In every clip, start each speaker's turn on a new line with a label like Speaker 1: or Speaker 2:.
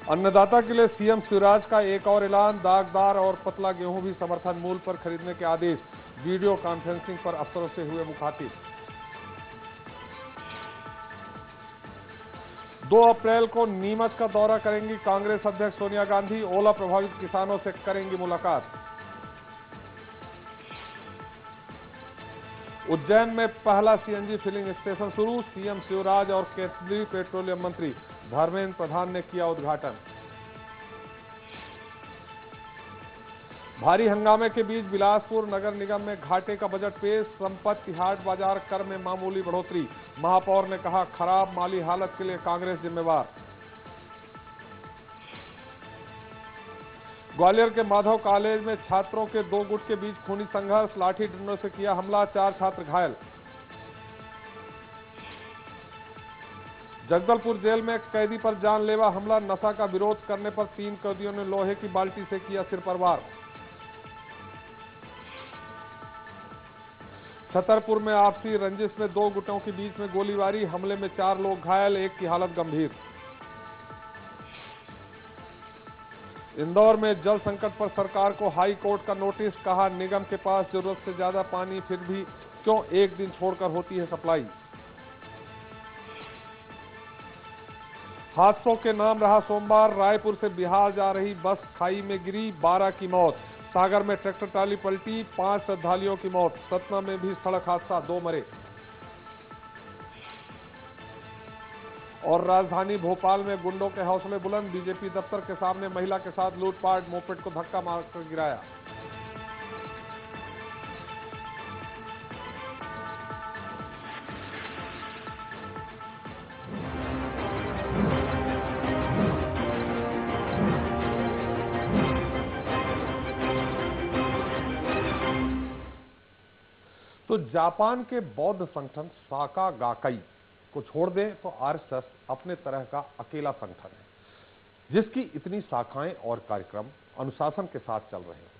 Speaker 1: अन्नदाता के लिए सीएम शिवराज का एक और ऐलान, दागदार और पतला गेहूं भी समर्थन मूल्य पर खरीदने के आदेश। वीडियो कॉन्फ्रेंसिंग पर अफसरों से हुए मुखातिब। 2 अप्रैल को नीमच का दौरा करेंगी कांग्रेस अध्यक्ष सोनिया गांधी, ओला प्रभावित किसानों से करेंगी मुलाकात। उज्जैन में पहला सीएनजी फिलिंग स्टेशन शुरू, सीएम शिवराज और केंद्रीय पेट्रोलियम मंत्री धर्मेंद्र प्रधान ने किया उद्घाटन। भारी हंगामे के बीच बिलासपुर नगर निगम में घाटे का बजट पेश, संपत्ति हाट बाजार कर में मामूली बढ़ोतरी। महापौर ने कहा, खराब माली हालत के लिए कांग्रेस जिम्मेवार। ग्वालियर के माधव कॉलेज में छात्रों के 2 गुट के बीच खूनी संघर्ष, लाठी डंडों से किया हमला, 4 छात्र घायल। जगदलपुर जेल में कैदी पर जानलेवा हमला, नशा का विरोध करने पर 3 कैदियों ने लोहे की बाल्टी से किया सिर पर वार। छतरपुर में आपसी रंजिश में 2 गुटों के बीच में गोलीबारी, हमले में 4 लोग घायल, एक की हालत गंभीर। इंदौर में जल संकट पर सरकार को हाई कोर्ट का नोटिस, कहा निगम के पास जरूरत से ज्यादा पानी फिर भी क्यों एक दिन छोड़कर होती है सप्लाई। हादसों के नाम रहा सोमवार, रायपुर से बिहार जा रही बस खाई में गिरी, 12 की मौत। सागर में ट्रैक्टर ट्राली पलटी, 5 श्रद्धालुओं की मौत। सतना में भी सड़क हादसा, 2 मरे। और राजधानी भोपाल में गुंडों के हौसले बुलंद, बीजेपी दफ्तर के सामने महिला के साथ लूटपाट, मोपेड को धक्का मारकर गिराया। तो जापान के बौद्ध संगठन साका गाकाई को छोड़ दें तो आरएसएस अपने तरह का अकेला संगठन है, जिसकी इतनी शाखाएं और कार्यक्रम अनुशासन के साथ चल रहे हैं।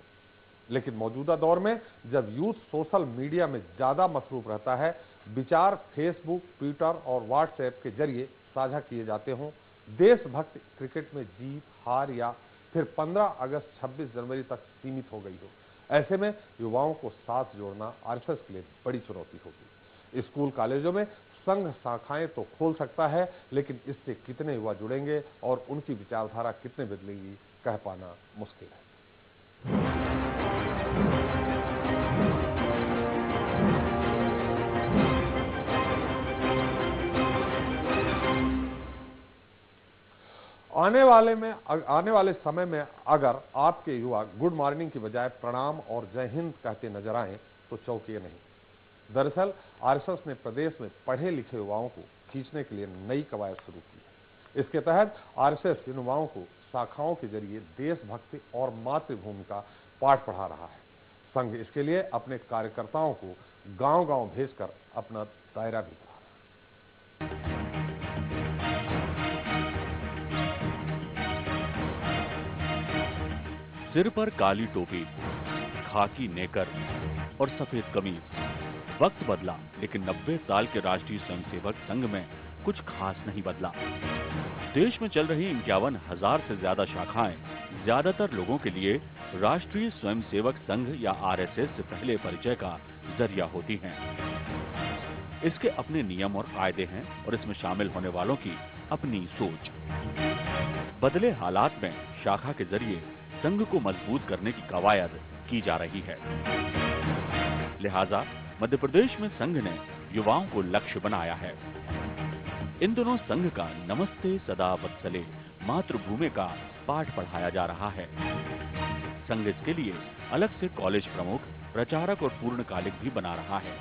Speaker 1: लेकिन मौजूदा दौर में जब यूथ सोशल मीडिया में ज्यादा मसरूफ रहता है, विचार फेसबुक, ट्विटर और व्हाट्सएप के जरिए साझा किए जाते हों, देशभक्ति क्रिकेट में जीत हार या फिर 15 अगस्त 26 जनवरी तक सीमित हो गई हो, ऐसे में युवाओं को साथ जोड़ना आरएसएस के लिए बड़ी चुनौती होगी। स्कूल कॉलेजों में संघ शाखाएं तो खोल सकता है, लेकिन इससे कितने युवा जुड़ेंगे और उनकी विचारधारा कितने बदलेगी, कह पाना मुश्किल है। आने वाले समय में अगर आपके युवा गुड मॉर्निंग की बजाय प्रणाम और जय हिंद कहते नजर आए तो चौंकिए नहीं। दरअसल आरएसएस ने प्रदेश में पढ़े लिखे युवाओं को खींचने के लिए नई कवायद शुरू की है। इसके तहत आरएसएस युवाओं को शाखाओं के जरिए देशभक्ति और मातृभूमि का पाठ पढ़ा रहा है। संघ इसके लिए अपने कार्यकर्ताओं को गांव-गांव भेजकर अपना दायरा भी बढ़ा रहा है।
Speaker 2: सिर पर काली टोपी, खाकी नेकर और सफेद कमीज। वक्त बदला, लेकिन 90 साल के राष्ट्रीय स्वयंसेवक संघ में कुछ खास नहीं बदला। देश में चल रही 51,000 से ज्यादा शाखाएं ज्यादातर लोगों के लिए राष्ट्रीय स्वयंसेवक संघ या आरएसएस से पहले परिचय का जरिया होती हैं। इसके अपने नियम और कायदे हैं और इसमें शामिल होने वालों की अपनी सोच। बदले हालात में शाखा के जरिए संघ को मजबूत करने की कवायद की जा रही है। लिहाजा मध्य प्रदेश में संघ ने युवाओं को लक्ष्य बनाया है। इन दिनों संघ का नमस्ते सदा वत्सले मातृभूमि का पाठ पढ़ाया जा रहा है। संघ इसके लिए अलग से कॉलेज प्रमुख, प्रचारक और पूर्णकालिक भी बना रहा है।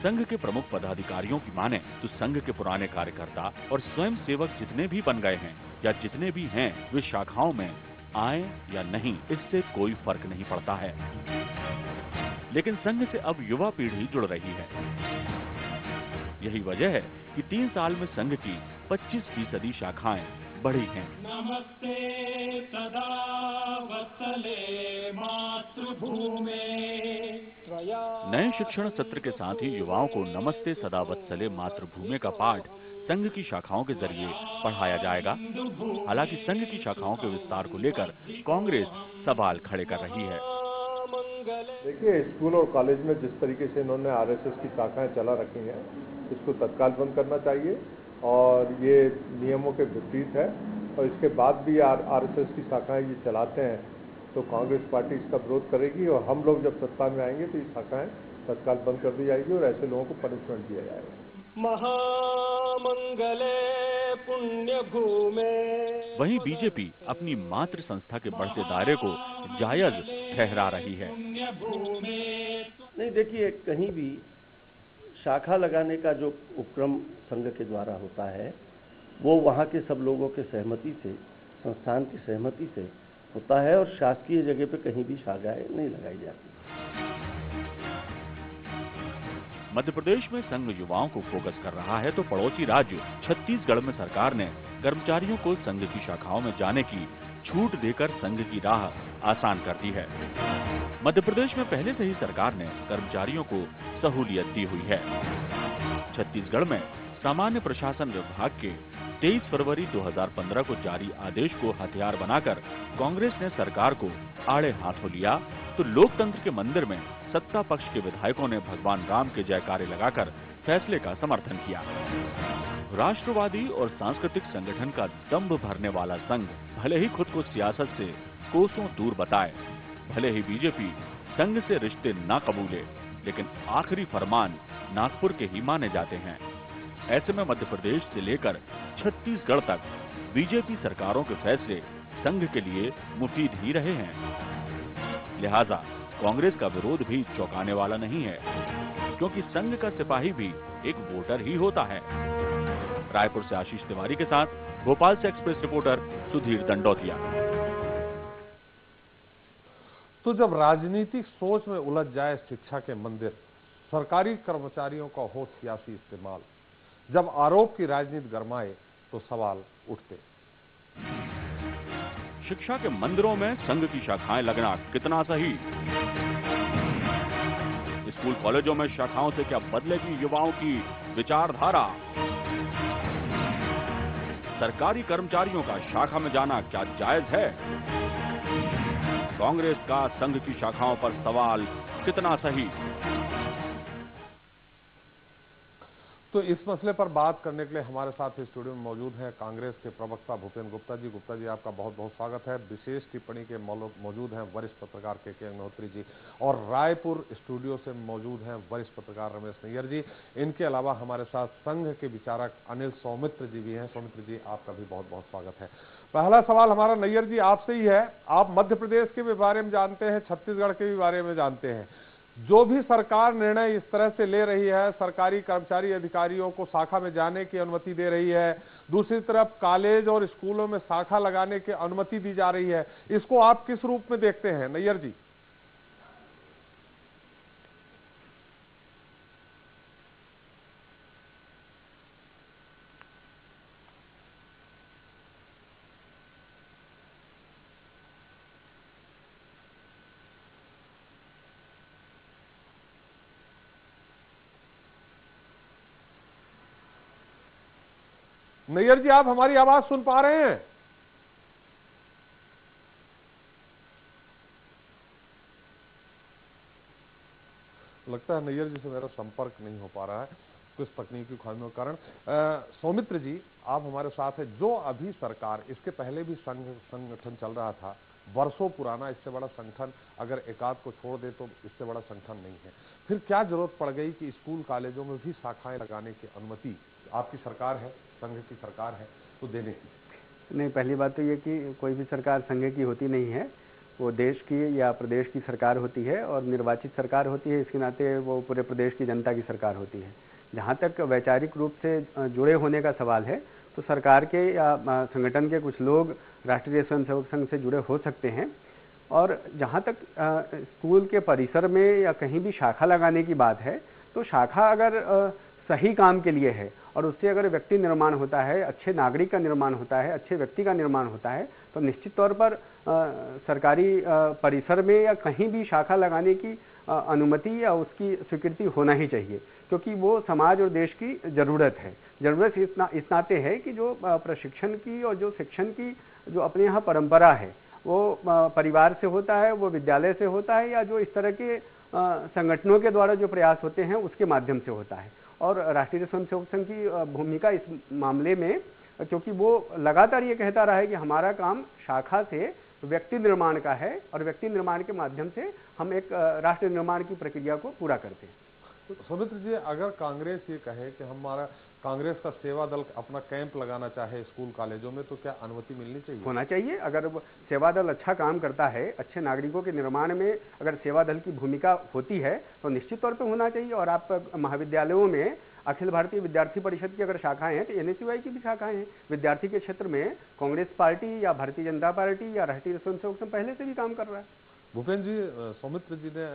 Speaker 2: संघ के प्रमुख पदाधिकारियों की माने तो संघ के पुराने कार्यकर्ता और स्वयंसेवक जितने भी बन गए हैं या जितने भी हैं, वे शाखाओं में आए या नहीं, इससे कोई फर्क नहीं पड़ता है। लेकिन संघ से अब युवा पीढ़ी जुड़ रही है। यही वजह है कि 3 साल में संघ की 25% शाखाएं बढ़ी हैं।
Speaker 3: नमस्ते सदा वत्सले मातृभूमे।
Speaker 2: नए शिक्षण सत्र के साथ ही युवाओं को नमस्ते सदा वत्सले मातृभूमि का पाठ संघ की शाखाओं के जरिए पढ़ाया जाएगा। हालांकि संघ की शाखाओं के विस्तार को लेकर कांग्रेस सवाल खड़े कर रही है।
Speaker 1: देखिए, स्कूल और कॉलेज में जिस तरीके से इन्होंने आरएसएस की शाखाएं चला रखी हैं, इसको तत्काल बंद करना चाहिए और ये नियमों के विपरीत है। और इसके बाद भी आरएसएस की शाखाएं ये चलाते हैं तो कांग्रेस पार्टी इसका विरोध करेगी और हम लोग जब सत्ता में आएंगे तो ये शाखाएं तत्काल बंद कर दी जाएगी और ऐसे लोगों को पनिशमेंट दिया जाएगा।
Speaker 3: महामंगले पुण्य भूमे।
Speaker 2: वहीं बीजेपी अपनी मातृ संस्था के बढ़ते दायरे को जायज ठहरा रही है।
Speaker 4: नहीं, देखिए, कहीं भी शाखा लगाने का जो उपक्रम संघ के द्वारा होता है वो वहाँ के सब लोगों के सहमति से, संस्थान की सहमति से होता है और शासकीय जगह पे कहीं भी शाखाएं नहीं लगाई जाती।
Speaker 2: मध्य प्रदेश में संघ युवाओं को फोकस कर रहा है तो पड़ोसी राज्य छत्तीसगढ़ में सरकार ने कर्मचारियों को संघ की शाखाओं में जाने की छूट देकर संघ की राह आसान कर दी है। मध्य प्रदेश में पहले से ही सरकार ने कर्मचारियों को सहूलियत दी हुई है। छत्तीसगढ़ में सामान्य प्रशासन विभाग के 23 फरवरी 2015 को जारी आदेश को हथियार बनाकर कांग्रेस ने सरकार को आड़े हाथों लिया तो लोकतंत्र के मंदिर में सत्ता पक्ष के विधायकों ने भगवान राम के जयकारे लगाकर फैसले का समर्थन किया। राष्ट्रवादी और सांस्कृतिक संगठन का दंभ भरने वाला संघ भले ही खुद को सियासत से कोसों दूर बताए, भले ही बीजेपी संघ से रिश्ते ना कबूले, लेकिन आखिरी फरमान नागपुर के ही माने जाते हैं। ऐसे में मध्य प्रदेश से लेकर छत्तीसगढ़ तक बीजेपी सरकारों के फैसले संघ के लिए मुफीद ही रहे हैं। लिहाजा कांग्रेस का विरोध भी चौंकाने वाला नहीं है, क्योंकि संघ का सिपाही भी एक वोटर ही होता है। रायपुर से आशीष तिवारी के साथ भोपाल से एक्सप्रेस रिपोर्टर सुधीर दंडोतिया।
Speaker 1: तो जब राजनीतिक सोच में उलझ जाए शिक्षा के मंदिर, सरकारी कर्मचारियों का हो सियासी इस्तेमाल, जब आरोप की राजनीति गरमाए तो सवाल उठते।
Speaker 2: शिक्षा के मंदिरों में संघ की शाखाएं लगना कितना सही? स्कूल कॉलेजों में शाखाओं से क्या बदलेगी युवाओं की विचारधारा? सरकारी कर्मचारियों का शाखा में जाना क्या जायज है? कांग्रेस का संघ की शाखाओं पर सवाल कितना सही?
Speaker 1: तो इस मसले पर बात करने के लिए हमारे साथ स्टूडियो में मौजूद हैं कांग्रेस के प्रवक्ता भूपेंद्र गुप्ता जी। गुप्ता जी, आपका बहुत बहुत स्वागत है। विशेष टिप्पणी के मौजूद हैं वरिष्ठ पत्रकार के अग्निहोत्री जी और रायपुर स्टूडियो से मौजूद हैं वरिष्ठ पत्रकार रमेश नैयर जी। इनके अलावा हमारे साथ संघ के विचारक अनिल सौमित्र जी भी हैं। सौमित्र जी, आपका भी बहुत बहुत स्वागत है। पहला सवाल हमारा नैयर जी आपसे ही है। आप मध्य प्रदेश के भी बारे में जानते हैं, छत्तीसगढ़ के भी बारे में जानते हैं। जो भी सरकार निर्णय इस तरह से ले रही है, सरकारी कर्मचारी अधिकारियों को शाखा में जाने की अनुमति दे रही है, दूसरी तरफ कॉलेज और स्कूलों में शाखा लगाने की अनुमति दी जा रही है, इसको आप किस रूप में देखते हैं नैयर जी? नैयर जी, आप हमारी आवाज सुन पा रहे हैं? लगता है नैयर जी से मेरा संपर्क नहीं हो पा रहा है कुछ तकनीकी खामियों के कारण। सौमित्र जी, आप हमारे साथ हैं। जो अभी सरकार, इसके पहले भी संगठन चल रहा था, वर्षों पुराना, इससे बड़ा संगठन अगर एकाध को छोड़ दे तो इससे बड़ा संगठन नहीं है। फिर क्या जरूरत पड़ गई कि स्कूल कॉलेजों में भी शाखाएं लगाने की अनुमति आपकी सरकार है, संघ की सरकार है, तो देने की?
Speaker 5: नहीं, पहली बात तो ये कि कोई भी सरकार संघ की होती नहीं है, वो देश की या प्रदेश की सरकार होती है और निर्वाचित सरकार होती है। इसके नाते वो पूरे प्रदेश की जनता की सरकार होती है। जहाँ तक वैचारिक रूप से जुड़े होने का सवाल है तो सरकार के या संगठन के कुछ लोग राष्ट्रीय स्वयंसेवक संघ से जुड़े हो सकते हैं। और जहाँ तक स्कूल के परिसर में या कहीं भी शाखा लगाने की बात है तो शाखा अगर सही काम के लिए है और उससे अगर व्यक्ति निर्माण होता है, अच्छे नागरिक का निर्माण होता है, अच्छे व्यक्ति का निर्माण होता है, तो निश्चित तौर पर सरकारी परिसर में या कहीं भी शाखा लगाने की अनुमति या उसकी स्वीकृति होना ही चाहिए, क्योंकि वो समाज और देश की ज़रूरत है। ज़रूरत इस नाते है कि जो प्रशिक्षण की और जो शिक्षण की जो अपने यहाँ परंपरा है वो परिवार से होता है, वो विद्यालय से होता है, या जो इस तरह के संगठनों के द्वारा जो प्रयास होते हैं उसके माध्यम से होता है। और राष्ट्रीय स्वयंसेवक संघ की भूमिका इस मामले में, क्योंकि वो लगातार ये कहता रहा है कि हमारा काम शाखा से व्यक्ति निर्माण का है और व्यक्ति निर्माण के माध्यम से हम एक राष्ट्र निर्माण की प्रक्रिया को पूरा करते हैं।
Speaker 1: तो सौमित्र जी, अगर कांग्रेस ये कहे कि हमारा कांग्रेस का सेवा दल अपना कैंप लगाना चाहे स्कूल कॉलेजों में, तो क्या अनुमति मिलनी चाहिए?
Speaker 5: होना चाहिए। अगर सेवा दल अच्छा काम करता है, अच्छे नागरिकों के निर्माण में अगर सेवा दल की भूमिका होती है तो निश्चित तौर पर होना चाहिए। और आप महाविद्यालयों में अखिल भारतीय विद्यार्थी परिषद की अगर शाखाएं हैं तो NSUI की भी शाखाएं हैं। विद्यार्थी के क्षेत्र में कांग्रेस पार्टी या भारतीय जनता पार्टी या राष्ट्रीय स्वयंसेवक संघ पहले से भी काम कर रहा है।
Speaker 1: भूपेन्द्र जी, सौमित्र जी ने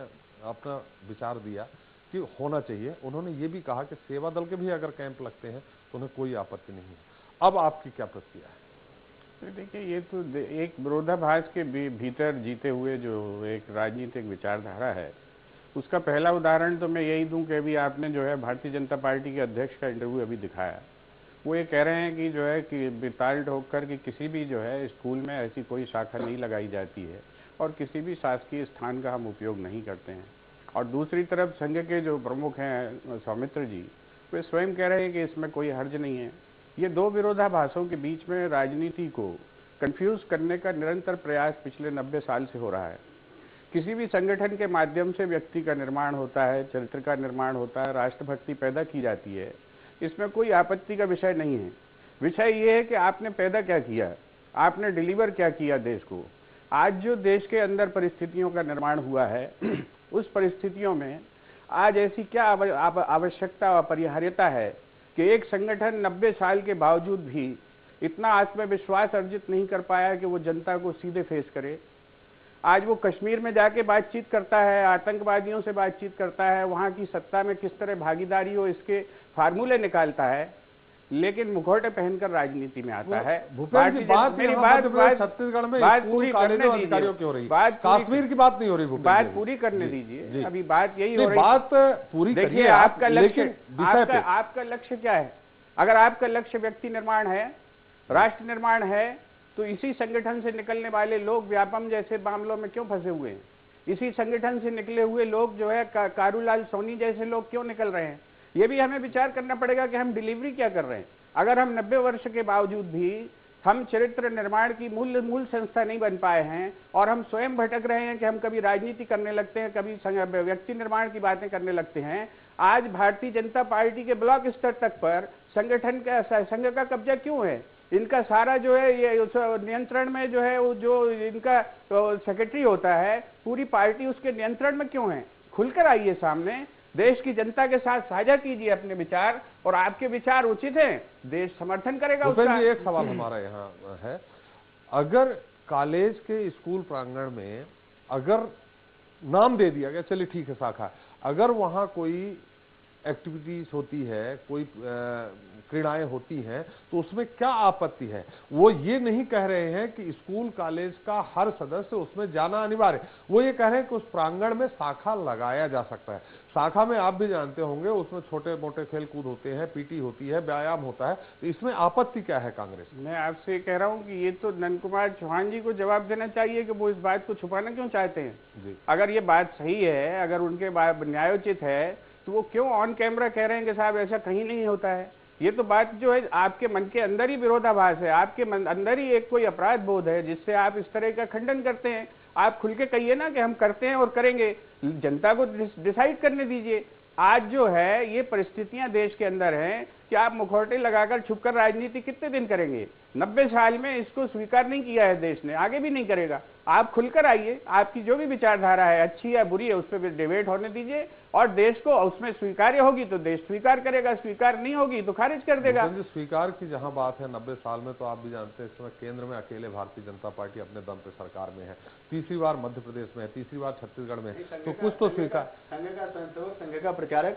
Speaker 1: अपना विचार दिया कि होना चाहिए। उन्होंने ये भी कहा कि सेवा दल के भी अगर कैंप लगते हैं तो उन्हें कोई आपत्ति नहीं है। अब आपकी क्या प्रतिक्रिया है?
Speaker 6: देखिए, ये तो एक विरोधाभास के भीतर जीते हुए जो एक राजनीतिक विचारधारा है, उसका पहला उदाहरण तो मैं यही दूं कि अभी आपने जो है भारतीय जनता पार्टी के अध्यक्ष का इंटरव्यू अभी दिखाया। वो ये कह रहे हैं कि जो है कि बेताल ठोककर कि किसी भी जो है स्कूल में ऐसी कोई शाखा नहीं लगाई जाती है और किसी भी शासकीय स्थान का हम उपयोग नहीं करते हैं। और दूसरी तरफ संघ के जो प्रमुख हैं सौमित्र जी, वे स्वयं कह रहे हैं कि इसमें कोई हर्ज नहीं है। ये दो विरोधाभासों के बीच में राजनीति को कंफ्यूज करने का निरंतर प्रयास पिछले 90 साल से हो रहा है। किसी भी संगठन के माध्यम से व्यक्ति का निर्माण होता है, चरित्र का निर्माण होता है, राष्ट्रभक्ति पैदा की जाती है, इसमें कोई आपत्ति का विषय नहीं है। विषय ये है कि आपने पैदा क्या किया, आपने डिलीवर क्या किया देश को। आज जो देश के अंदर परिस्थितियों का निर्माण हुआ है उस परिस्थितियों में आज ऐसी क्या आवश्यकता और अपरिहार्यता है कि एक संगठन 90 साल के बावजूद भी इतना आत्मविश्वास अर्जित नहीं कर पाया कि वो जनता को सीधे फेस करे। आज वो कश्मीर में जाके बातचीत करता है, आतंकवादियों से बातचीत करता है, वहाँ की सत्ता में किस तरह भागीदारी हो इसके फार्मूले निकालता है, लेकिन मुखौटे पहनकर राजनीति में आता है।
Speaker 1: मेरी बात छत्तीसगढ़ में
Speaker 6: बात पूरी करने दीजिए,
Speaker 1: क्यों रही कश्मीर की बात नहीं हो रही,
Speaker 6: बात पूरी करने दीजिए। अभी बात यही हो रही,
Speaker 1: बात पूरी
Speaker 6: देखिए आपका लक्ष्य, आपका लक्ष्य क्या है? अगर आपका लक्ष्य व्यक्ति निर्माण है, राष्ट्र निर्माण है, तो इसी संगठन से निकलने वाले लोग व्यापम जैसे मामलों में क्यों फंसे हुए हैं? इसी संगठन से निकले हुए लोग जो है कारूलाल सोनी जैसे लोग क्यों निकल रहे हैं? ये भी हमें विचार करना पड़ेगा कि हम डिलीवरी क्या कर रहे हैं। अगर हम 90 वर्ष के बावजूद भी हम चरित्र निर्माण की मूल संस्था नहीं बन पाए हैं और हम स्वयं भटक रहे हैं कि हम कभी राजनीति करने लगते हैं, कभी व्यक्ति निर्माण की बातें करने लगते हैं। आज भारतीय जनता पार्टी के ब्लॉक स्तर तक पर संगठन का संघ का कब्जा क्यों है? इनका सारा जो है ये नियंत्रण में जो है वो जो इनका सेक्रेटरी होता है, पूरी पार्टी उसके नियंत्रण में क्यों है? खुलकर आइए सामने, देश की जनता के साथ साझा कीजिए अपने विचार, और आपके विचार उचित हैं, देश समर्थन करेगा उसका।
Speaker 1: एक सवाल हमारा यहाँ है, अगर कॉलेज के स्कूल प्रांगण में अगर नाम दे दिया गया, चलिए ठीक है शाखा, अगर वहां कोई एक्टिविटीज होती है, कोई क्रीड़ाएं होती हैं, तो उसमें क्या आपत्ति है? वो ये नहीं कह रहे हैं कि स्कूल कॉलेज का हर सदस्य उसमें जाना अनिवार्य, वो ये कह रहे हैं कि उस प्रांगण में शाखा लगाया जा सकता है। शाखा में आप भी जानते होंगे उसमें छोटे मोटे खेल कूद होते हैं, पीटी होती है, व्यायाम होता है, तो इसमें आपत्ति क्या है कांग्रेस?
Speaker 6: मैं आपसे कह रहा हूं कि ये तो नंद कुमार चौहान जी को जवाब देना चाहिए कि वो इस बात को छुपाना क्यों चाहते हैं जी। अगर ये बात सही है, अगर उनके न्यायोचित है, तो वो क्यों ऑन कैमरा कह रहे हैं कि साहब ऐसा कहीं नहीं होता है? ये तो बात जो है आपके मन के अंदर ही विरोधाभास है, आपके अंदर ही एक कोई अपराध बोध है जिससे आप इस तरह का खंडन करते हैं। आप खुल के कहिए ना कि हम करते हैं और करेंगे, जनता को डिसाइड करने दीजिए। आज जो है ये परिस्थितियां देश के अंदर हैं कि आप मुखौटे लगाकर छुपकर राजनीति कितने दिन करेंगे? 90 साल में इसको स्वीकार नहीं किया है देश ने, आगे भी नहीं करेगा। आप खुलकर आइए, आपकी जो भी विचारधारा है, अच्छी या बुरी है, उस पर डिबेट होने दीजिए, और देश को उसमें स्वीकार्य होगी तो देश स्वीकार करेगा, स्वीकार नहीं होगी तो खारिज कर देगा।
Speaker 1: स्वीकार की जहां बात है 90 साल में, तो आप भी जानते हैं इस समय केंद्र में अकेले भारतीय जनता पार्टी अपने दम पे सरकार में है, तीसरी बार मध्य प्रदेश में है, तीसरी बार छत्तीसगढ़ में, तो कुछ तो स्वीकार।
Speaker 5: संघ का संस्थापक, संघ का प्रचारक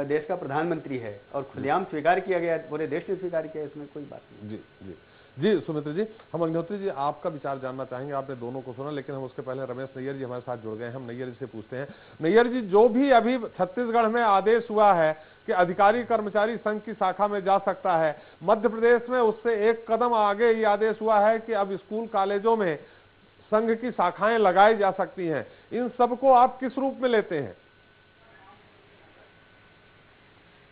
Speaker 5: देश का प्रधानमंत्री है और खुलेआम स्वीकार किया गया, पूरे देश ने स्वीकार किया, इसमें कोई बात नहीं।
Speaker 1: जी जी। जी सुमित्र जी, हम अग्निहोत्री जी आपका विचार जानना चाहेंगे। आपने दोनों को सुना, लेकिन हम उसके पहले रमेश नैयर जी हमारे साथ जुड़ गए हैं। हम नैयर जी से पूछते हैं, नैयर जी, जो भी अभी छत्तीसगढ़ में आदेश हुआ है कि अधिकारी कर्मचारी संघ की शाखा में जा सकता है, मध्य प्रदेश में उससे एक कदम आगे ये आदेश हुआ है कि अब स्कूल कॉलेजों में संघ की शाखाएं लगाई जा सकती हैं। इन सबको आप किस रूप में लेते हैं?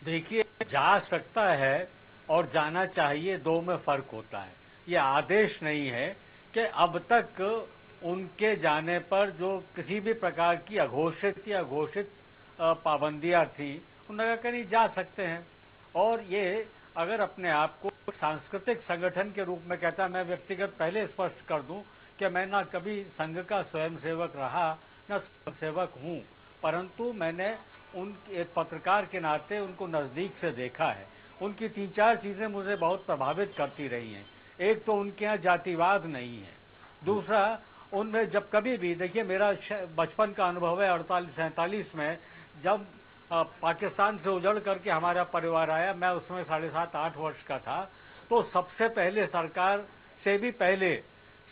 Speaker 7: देखिए, जा सकता है और जाना चाहिए, दो में फर्क होता है। ये आदेश नहीं है कि अब तक उनके जाने पर जो किसी भी प्रकार की अघोषित या घोषित पाबंदियां थी, उन्होंने कहा नहीं जा सकते हैं। और ये अगर अपने आप को सांस्कृतिक संगठन के रूप में कहता है, मैं व्यक्तिगत पहले स्पष्ट कर दूं कि मैं ना कभी संघ का स्वयंसेवक रहा न स्वयंसेवक हूं, परंतु मैंने उन एक पत्रकार के नाते उनको नजदीक से देखा है। उनकी 3-4 चीजें मुझे बहुत प्रभावित करती रही हैं। एक तो उनके यहाँ जातिवाद नहीं है, दूसरा उनमें जब कभी भी, देखिए मेरा बचपन का अनुभव है 48-47 में जब पाकिस्तान से उजड़ करके हमारा परिवार आया, मैं उसमें 7.5-8 वर्ष का था, तो सबसे पहले सरकार से भी पहले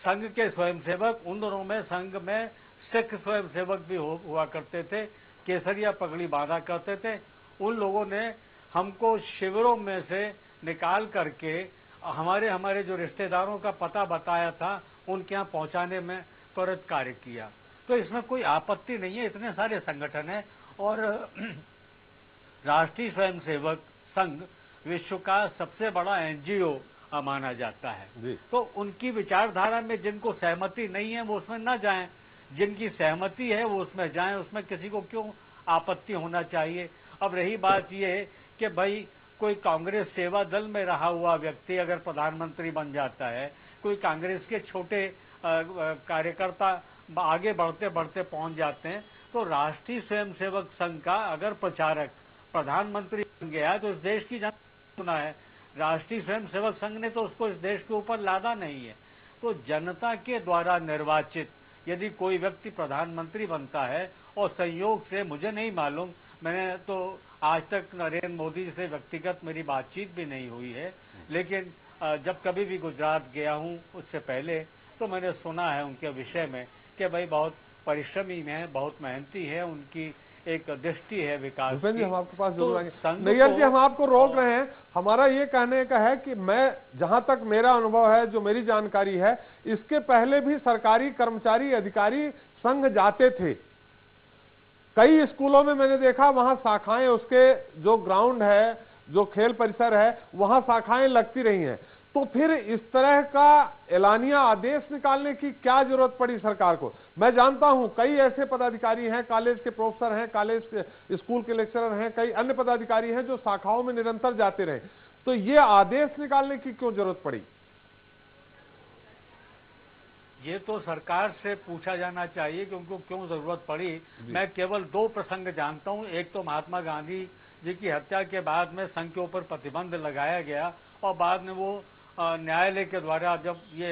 Speaker 7: संघ के स्वयंसेवक, उन दोनों में संघ में सिख स्वयंसेवक भी हुआ करते थे, केसरिया पगड़ी बांधा करते थे। उन लोगों ने हमको शिविरों में से निकाल करके हमारे जो रिश्तेदारों का पता बताया था उनके यहाँ पहुंचाने में त्वरित कार्य किया। तो इसमें कोई आपत्ति नहीं है, इतने सारे संगठन हैं। और राष्ट्रीय स्वयंसेवक संघ विश्व का सबसे बड़ा एनजीओ माना जाता है। तो उनकी विचारधारा में जिनको सहमति नहीं है वो उसमें ना जाएं, जिनकी सहमति है वो उसमें जाएं, उसमें किसी को क्यों आपत्ति होना चाहिए। अब रही बात ये कि भाई कोई कांग्रेस सेवा दल में रहा हुआ व्यक्ति अगर प्रधानमंत्री बन जाता है, कोई कांग्रेस के छोटे कार्यकर्ता आगे बढ़ते बढ़ते पहुंच जाते हैं, तो राष्ट्रीय स्वयंसेवक संघ का अगर प्रचारक प्रधानमंत्री बन गया तो इस देश की जनता सुना है। राष्ट्रीय स्वयंसेवक संघ ने तो उसको इस देश के ऊपर लादा नहीं है। तो जनता के द्वारा निर्वाचित यदि कोई व्यक्ति प्रधानमंत्री बनता है, और संयोग से मुझे नहीं मालूम, मैंने तो आज तक नरेंद्र मोदी से व्यक्तिगत मेरी बातचीत भी नहीं हुई है, लेकिन जब कभी भी गुजरात गया हूं उससे पहले तो मैंने सुना है उनके विषय में कि भाई बहुत परिश्रमी है, बहुत मेहनती है, उनकी एक दृष्टि है विकास की।
Speaker 1: जी हम आपके पास जरूर आएंगे। नैयर जी, हम आपको रोक रहे हैं। हमारा ये कहने का है कि मैं, जहां तक मेरा अनुभव है, जो मेरी जानकारी है, इसके पहले भी सरकारी कर्मचारी अधिकारी संघ जाते थे। कई स्कूलों में मैंने देखा वहां शाखाएं, उसके जो ग्राउंड है, जो खेल परिसर है, वहां शाखाएं लगती रही हैं। तो फिर इस तरह का एलानिया आदेश निकालने की क्या जरूरत पड़ी सरकार को? मैं जानता हूं कई ऐसे पदाधिकारी हैं, कॉलेज के प्रोफेसर हैं, कॉलेज के स्कूल के लेक्चरर हैं, कई अन्य पदाधिकारी हैं जो शाखाओं में निरंतर जाते रहे। तो ये आदेश निकालने की क्यों जरूरत पड़ी?
Speaker 7: ये तो सरकार से पूछा जाना चाहिए कि उनको क्यों जरूरत पड़ी। मैं केवल 2 प्रसंग जानता हूं। एक तो महात्मा गांधी जी की हत्या के बाद में संघ के ऊपर प्रतिबंध लगाया गया और बाद में वो न्यायालय के द्वारा जब ये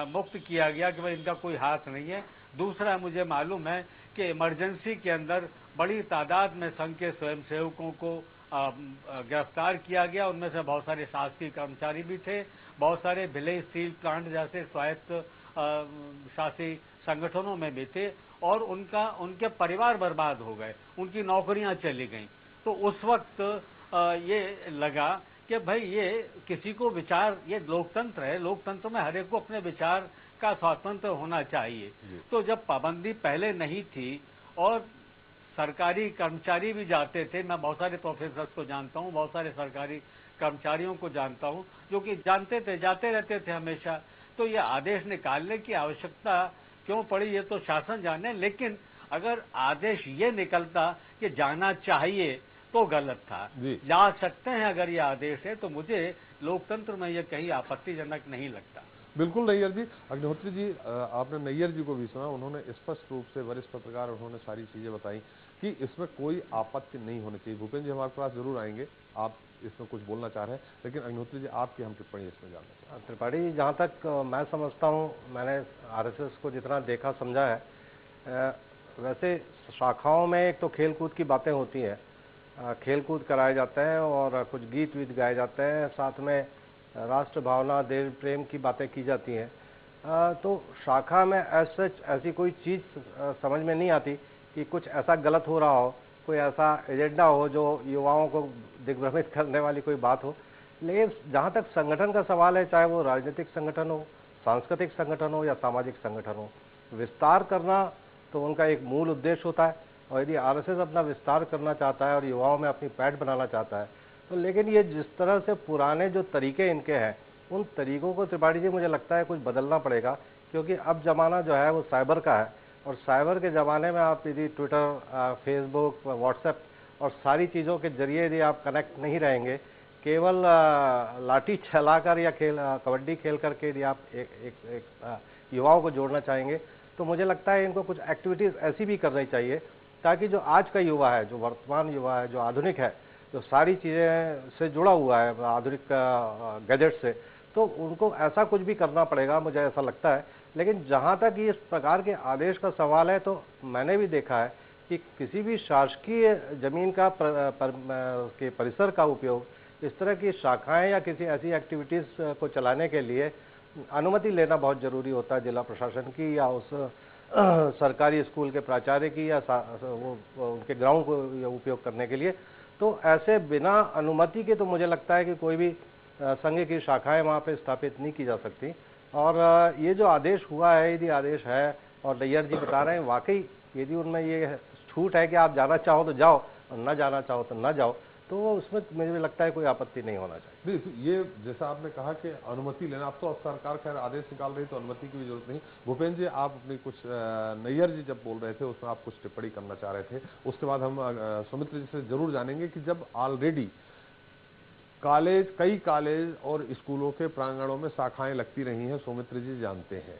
Speaker 7: मुक्त किया गया कि भाई इनका कोई हाथ नहीं है। दूसरा मुझे मालूम है कि इमरजेंसी के अंदर बड़ी तादाद में संघ के स्वयंसेवकों को गिरफ्तार किया गया। उनमें से बहुत सारे शासकीय कर्मचारी भी थे, बहुत सारे भिलाई स्टील प्लांट जैसे स्वायत्त शासी संगठनों में भी थे, और उनके परिवार बर्बाद हो गए, उनकी नौकरियां चली गईं। तो उस वक्त ये लगा कि भाई ये किसी को विचार, ये लोकतंत्र है, लोकतंत्र में हर एक को अपने विचार का स्वातंत्र होना चाहिए। तो जब पाबंदी पहले नहीं थी और सरकारी कर्मचारी भी जाते थे, मैं बहुत सारे प्रोफेसर को जानता हूं, बहुत सारे सरकारी कर्मचारियों को जानता हूं जो कि जानते थे, जाते रहते थे हमेशा। तो ये आदेश निकालने की आवश्यकता क्यों पड़ी ये तो शासन जाने, लेकिन अगर आदेश ये निकलता कि जाना चाहिए तो गलत था। जा सकते हैं अगर ये आदेश है, तो मुझे लोकतंत्र में ये कहीं आपत्तिजनक नहीं लगता।
Speaker 1: बिल्कुल नैयर जी। अग्निहोत्री जी, आपने नैयर जी को भी सुना, उन्होंने स्पष्ट रूप से, वरिष्ठ पत्रकार, उन्होंने सारी चीजें बताई कि इसमें कोई आपत्ति नहीं होनी चाहिए। भूपेंद्र जी, हम आपके पास जरूर आएंगे, आप इसमें कुछ बोलना चाह रहे हैं, लेकिन अग्निहोत्री जी आपकी हम टिप्पणी इसमें जानना चाहते हैं।
Speaker 3: त्रिपाठी, जहाँ तक मैं समझता हूँ, मैंने आरएसएस को जितना देखा समझा है, वैसे शाखाओं में एक तो खेल कूद की बातें होती हैं, खेल कूद कराए जाते हैं और कुछ गीत वीत गाए जाते हैं, साथ में राष्ट्र भावना, देश प्रेम की बातें की जाती हैं, तो शाखा में ऐसी कोई चीज़ समझ में नहीं आती कि कुछ ऐसा गलत हो रहा हो, कोई ऐसा एजेंडा हो जो युवाओं को दिग्भ्रमित करने वाली कोई बात हो। लेकिन जहाँ तक संगठन का सवाल है, चाहे वो राजनीतिक संगठन हो, सांस्कृतिक संगठन हो या सामाजिक संगठन हो, विस्तार करना तो उनका एक मूल उद्देश्य होता है। और यदि आरएसएस अपना विस्तार करना चाहता है और युवाओं में अपनी पैठ बनाना चाहता है, तो लेकिन ये जिस तरह से पुराने जो तरीके इनके हैं, उन तरीकों को त्रिपाठी जी मुझे लगता है कुछ बदलना पड़ेगा, क्योंकि अब ज़माना जो है वो साइबर का है, और साइबर के ज़माने में आप यदि ट्विटर, फेसबुक, व्हाट्सएप और सारी चीज़ों के जरिए यदि आप कनेक्ट नहीं रहेंगे, केवल लाठी चलाकर या कबड्डी खेल करके यदि आप एक युवाओं को जोड़ना चाहेंगे, तो मुझे लगता है इनको कुछ एक्टिविटीज़ ऐसी भी करनी चाहिए ताकि जो आज का युवा है, जो वर्तमान युवा है, जो आधुनिक है, जो सारी चीज़ें से जुड़ा हुआ है आधुनिक गैजेट से, तो उनको ऐसा कुछ भी करना पड़ेगा, मुझे ऐसा लगता है। लेकिन जहाँ तक इस प्रकार के आदेश का सवाल है, तो मैंने भी देखा है कि किसी भी शासकीय जमीन का के परिसर का उपयोग इस तरह की शाखाएं या किसी ऐसी एक्टिविटीज़ को चलाने के लिए अनुमति लेना बहुत ज़रूरी होता है, जिला प्रशासन की या उस सरकारी स्कूल के प्राचार्य की या वो उनके ग्राउंड को उपयोग करने के लिए। तो ऐसे बिना अनुमति के तो मुझे लगता है कि कोई भी संघ की शाखाएं वहाँ पे स्थापित नहीं की जा सकती। और ये जो आदेश हुआ है, यदि आदेश है और नैयर जी बता रहे हैं, वाकई यदि उनमें ये छूट है कि आप जाना चाहो तो जाओ और न जाना चाहो तो न जाओ, तो उसमें मुझे लगता है कोई आपत्ति नहीं होना चाहिए।
Speaker 1: नहीं, तो ये जैसा आपने कहा कि अनुमति लेना, अब तो सरकार खैर आदेश निकाल रही तो अनुमति की भी जरूरत नहीं। भूपेंद्र जी, आप अपनी कुछ नैयर जी जब बोल रहे थे उसमें आप कुछ टिप्पणी करना चाह रहे थे, उसके बाद हम सौमित्र जी से जरूर जानेंगे कि जब ऑलरेडी कई कॉलेज और स्कूलों के प्रांगणों में शाखाएं लगती रही हैं, सौमित्र जी जानते हैं,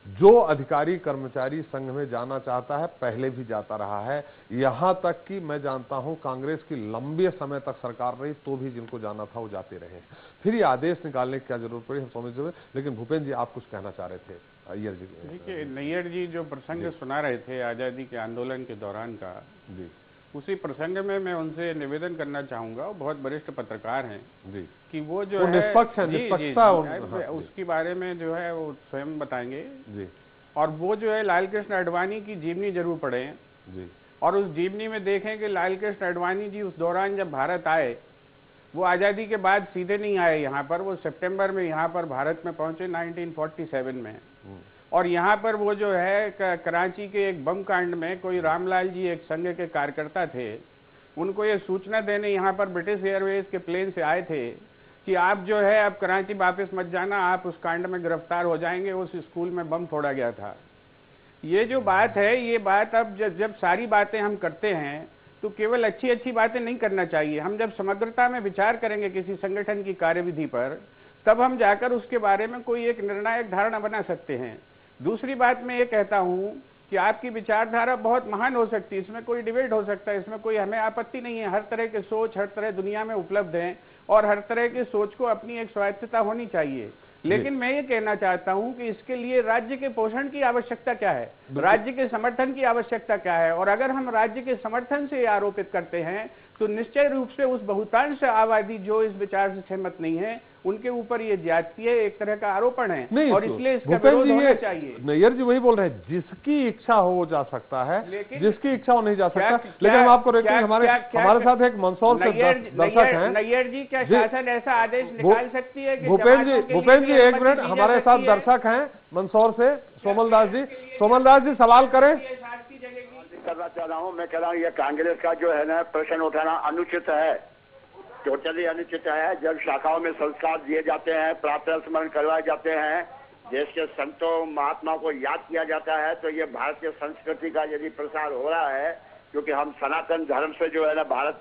Speaker 1: जो अधिकारी कर्मचारी संघ में जाना चाहता है पहले भी जाता रहा है, यहां तक कि मैं जानता हूं कांग्रेस की लंबे समय तक सरकार रही तो भी जिनको जाना था वो जाते रहे। फिर ये आदेश निकालने की क्या जरूरत पड़ी, हम समझ रहे। लेकिन भूपेंद्र जी आप कुछ कहना चाह रहे थे नैयर जी।
Speaker 6: देखिए, नैयर जी जो प्रसंग सुना रहे थे आजादी के आंदोलन के दौरान का,
Speaker 1: जी,
Speaker 6: उसी प्रसंग में मैं उनसे निवेदन करना चाहूंगा, वो बहुत वरिष्ठ पत्रकार हैं
Speaker 1: जी,
Speaker 6: कि वो जो है
Speaker 1: निष्पक्ष है, निष्पक्षता
Speaker 6: उसके बारे में जो है वो स्वयं बताएंगे
Speaker 1: जी।
Speaker 6: और वो जो है लाल कृष्ण आडवाणी की जीवनी जरूर पढ़ें
Speaker 1: जी,
Speaker 6: और उस जीवनी में देखें कि लाल कृष्ण आडवाणी जी उस दौरान जब भारत आए, वो आज़ादी के बाद सीधे नहीं आए यहाँ पर, वो सितंबर में यहाँ पर भारत में पहुंचे 1947 में। और यहाँ पर वो जो है कराची के एक बम कांड में कोई रामलाल जी एक संघ के कार्यकर्ता थे, उनको ये सूचना देने यहाँ पर ब्रिटिश एयरवेज के प्लेन से आए थे कि आप जो है अब कराची वापस मत जाना, आप उस कांड में गिरफ्तार हो जाएंगे, उस स्कूल में बम फोड़ा गया था। ये जो बात है, ये बात अब जब सारी बातें हम करते हैं तो केवल अच्छी अच्छी बातें नहीं करना चाहिए। हम जब समग्रता में विचार करेंगे किसी संगठन की कार्यविधि पर, तब हम जाकर उसके बारे में कोई एक निर्णायक धारणा बना सकते हैं। दूसरी बात मैं ये कहता हूँ कि आपकी विचारधारा बहुत महान हो सकती है, इसमें कोई डिबेट हो सकता है, इसमें कोई हमें आपत्ति नहीं है। हर तरह के सोच हर तरह दुनिया में उपलब्ध हैं और हर तरह की सोच को अपनी एक स्वायत्तता होनी चाहिए। लेकिन मैं ये कहना चाहता हूं कि इसके लिए राज्य के पोषण की आवश्यकता क्या है, राज्य के समर्थन की आवश्यकता क्या है। और अगर हम राज्य के समर्थन से आरोपित करते हैं तो निश्चय रूप से उस बहुतांश आबादी जो इस विचार से सहमत नहीं है, उनके ऊपर ये ज्यादती है, एक तरह का आरोपण है और इसलिए इसका विरोध होना चाहिए।
Speaker 1: नैयर जी वही बोल रहे हैं, जिसकी इच्छा हो जा सकता है, जिसकी इच्छा हो नहीं जा सकता। लेकिन हम आपको हमारे साथ एक मंदसौर से दर्शक हैं।
Speaker 6: नैयर जी, क्या शासन ऐसा आदेश निकाल सकती है कि
Speaker 1: भूपेंद्र जी एक मिनट, हमारे साथ दर्शक हैं मंदसौर से, सोमल दास जी। सोमल दास जी सवाल करें।
Speaker 8: करना चाह रहा हूँ, मैं कह रहा हूँ ये कांग्रेस का जो है ना प्रश्न उठाना अनुचित है, टोटली अनुचित है। जब शाखाओं में संस्कार दिए जाते हैं, प्रार्थना स्मरण करवाए जाते हैं, देश के संतों महात्माओं को याद किया जाता है, तो ये भारतीय संस्कृति का यदि प्रसार हो रहा है, क्योंकि हम सनातन धर्म से जो है ना भारत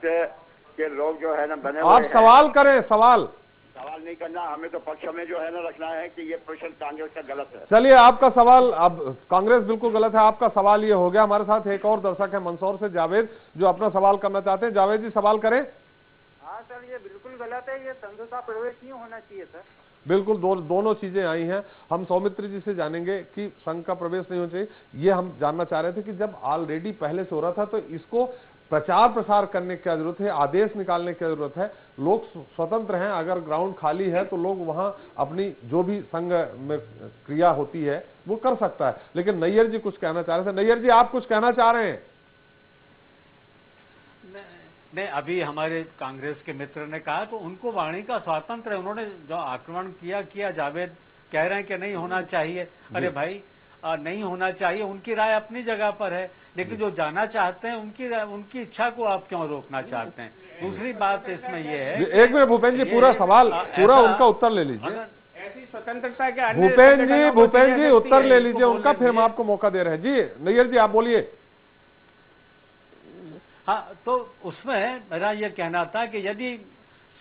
Speaker 8: के लोग जो है ना बने हुए हैं।
Speaker 1: आप सवाल करें। सवाल
Speaker 8: नहीं करना, हमें तो पक्ष में जो है ना रखना है कि ये प्रश्न कांग्रेस का गलत है।
Speaker 1: चलिए, आपका सवाल, अब कांग्रेस बिल्कुल गलत है, आपका सवाल ये हो गया। हमारे साथ एक और दर्शक है मंदसौर से, जावेद, जो अपना सवाल करना चाहते हैं। जावेद जी सवाल करें।
Speaker 9: हाँ सर, ये बिल्कुल गलत है, ये संघ का प्रवेश नहीं होना चाहिए सर।
Speaker 1: बिल्कुल, दोनों चीजें आई हैं। हम सौमित्र जी से जानेंगे कि संघ का प्रवेश नहीं होना चाहिए। ये हम जानना चाह रहे थे कि जब ऑलरेडी पहले से हो रहा था तो इसको प्रचार प्रसार करने की जरूरत है, आदेश निकालने की जरूरत है। लोग स्वतंत्र हैं, अगर ग्राउंड खाली है तो लोग वहां अपनी जो भी संघ में क्रिया होती है वो कर सकता है। लेकिन नैयर जी कुछ कहना चाह रहे थे। नैयर जी, आप कुछ कहना चाह रहे हैं?
Speaker 7: नहीं, अभी हमारे कांग्रेस के मित्र ने कहा तो उनको वाणी का स्वातंत्र है। उन्होंने जो आक्रमण किया, जावेद कह रहे हैं कि नहीं होना चाहिए। अरे भाई, नहीं होना चाहिए, उनकी राय अपनी जगह पर है, लेकिन जो जाना चाहते हैं उनकी इच्छा को आप क्यों रोकना चाहते हैं? दूसरी बात इसमें यह है,
Speaker 1: एक मिनट भूपेंद्र जी, पूरा सवाल, पूरा उनका उत्तर ले लीजिए।
Speaker 6: ऐसी स्वतंत्रता के
Speaker 1: भूपेंद्र जी उत्तर ले लीजिए उनका, फिर हम आपको मौका दे रहे हैं। जी नैयर जी, आप बोलिए।
Speaker 7: हाँ, तो उसमें मेरा ये कहना था कि यदि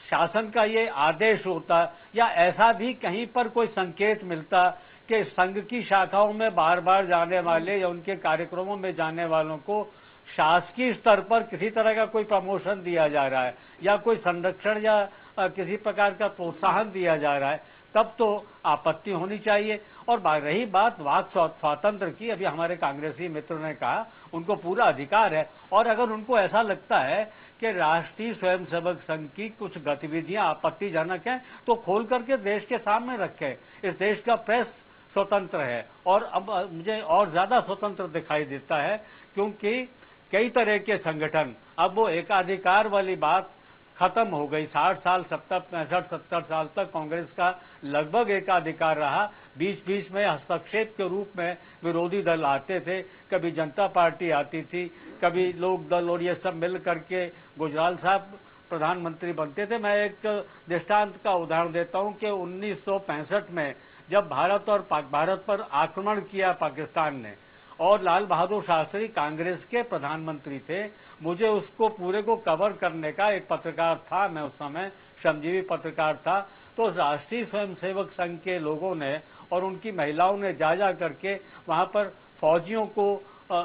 Speaker 7: शासन का ये आदेश होता या ऐसा भी कहीं पर कोई संकेत मिलता कि संघ की शाखाओं में बार बार जाने वाले या उनके कार्यक्रमों में जाने वालों को शासकीय स्तर पर किसी तरह का कोई प्रमोशन दिया जा रहा है या कोई संरक्षण या किसी प्रकार का प्रोत्साहन दिया जा रहा है, तब तो आपत्ति होनी चाहिए। और रही बात वाक स्वातंत्र की, अभी हमारे कांग्रेसी मित्र ने कहा उनको पूरा अधिकार है, और अगर उनको ऐसा लगता है कि राष्ट्रीय स्वयंसेवक संघ की कुछ गतिविधियां आपत्तिजनक हैं तो खोल करके देश के सामने रखें। इस देश का प्रेस स्वतंत्र है, और अब मुझे और ज्यादा स्वतंत्र दिखाई देता है, क्योंकि कई तरह के संगठन, अब वो एकाधिकार वाली बात खत्म हो गई। 60 साल 70 साल तक कांग्रेस का लगभग एकाधिकार रहा। बीच बीच में हस्तक्षेप के रूप में विरोधी दल आते थे, कभी जनता पार्टी आती थी, कभी लोक दल, और ये सब मिल करके गुजराल साहब प्रधानमंत्री बनते थे। मैं एक दृष्टांत का उदाहरण देता हूं कि 1965 में जब भारत पर आक्रमण किया पाकिस्तान ने, और लाल बहादुर शास्त्री कांग्रेस के प्रधानमंत्री थे, मुझे उसको पूरे को कवर करने का एक पत्रकार था, मैं उस समय श्रमजीवी पत्रकार था, तो राष्ट्रीय स्वयंसेवक संघ के लोगों ने और उनकी महिलाओं ने जा करके वहां पर फौजियों को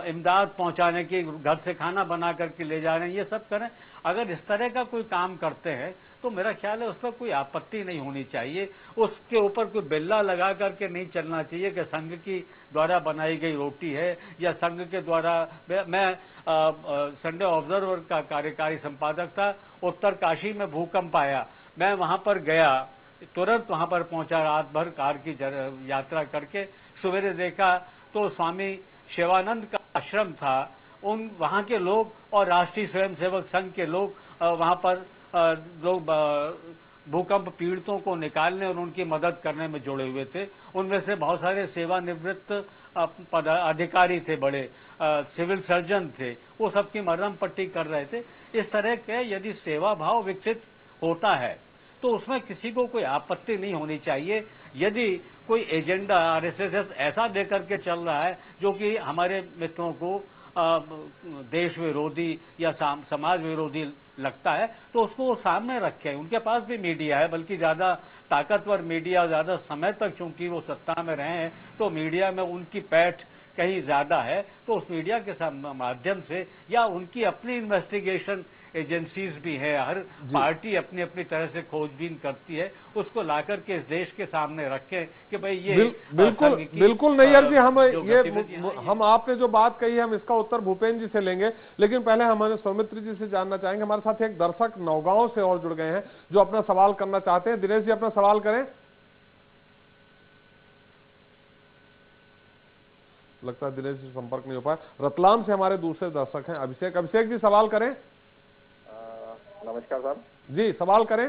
Speaker 7: इमदाद पहुंचाने की, घर से खाना बना करके ले जा रहे हैं, ये सब करें। अगर इस तरह का कोई काम करते हैं तो मेरा ख्याल है उस पर कोई आपत्ति नहीं होनी चाहिए। उसके ऊपर कोई बिल्ला लगा करके नहीं चलना चाहिए कि संघ की द्वारा बनाई गई रोटी है या संघ के द्वारा। मैं संडे ऑब्जर्वर का कार्यकारी संपादक था, उत्तरकाशी में भूकंप आया, मैं वहां पर गया, तुरंत वहां पर पहुंचा, रात भर कार की यात्रा करके सवेरे देखा तो स्वामी शिवानंद का आश्रम था। उन वहां के लोग और राष्ट्रीय स्वयंसेवक संघ के लोग वहां पर लोग भूकंप पीड़ितों को निकालने और उनकी मदद करने में जुड़े हुए थे। उनमें से बहुत सारे सेवानिवृत्त अधिकारी थे, बड़े सिविल सर्जन थे, वो सबकी मरहम पट्टी कर रहे थे। इस तरह के यदि सेवा भाव विकसित होता है तो उसमें किसी को कोई आपत्ति नहीं होनी चाहिए। यदि कोई एजेंडा आरएसएस ऐसा देकर के चल रहा है जो कि हमारे मित्रों को देश विरोधी या समाज विरोधी लगता है, तो उसको वो सामने रखें। उनके पास भी मीडिया है, बल्कि ज्यादा ताकतवर मीडिया, ज्यादा समय तक चूंकि वो सत्ता में रहे हैं तो मीडिया में उनकी पैठ कहीं ज्यादा है, तो उस मीडिया के माध्यम से या उनकी अपनी इन्वेस्टिगेशन एजेंसीज भी है, हर पार्टी अपनी अपनी तरह से खोजबीन करती है, उसको लाकर के इस देश के सामने रखें कि भाई ये
Speaker 1: बिल्कुल नैयर जी, हम आपने जो बात कही है हम इसका उत्तर भूपेंद्र जी से लेंगे, लेकिन पहले हमारे सौमित्र जी से जानना चाहेंगे। हमारे साथ एक दर्शक नौगांव से और जुड़ गए हैं जो अपना सवाल करना चाहते हैं। दिनेश जी, अपना सवाल करें। लगता है दिनेश जी संपर्क नहीं हो पाया। रतलाम से हमारे दूसरे दर्शक हैं अभिषेक। अभिषेक जी सवाल करें।
Speaker 10: नमस्कार साहब
Speaker 1: जी, सवाल करें।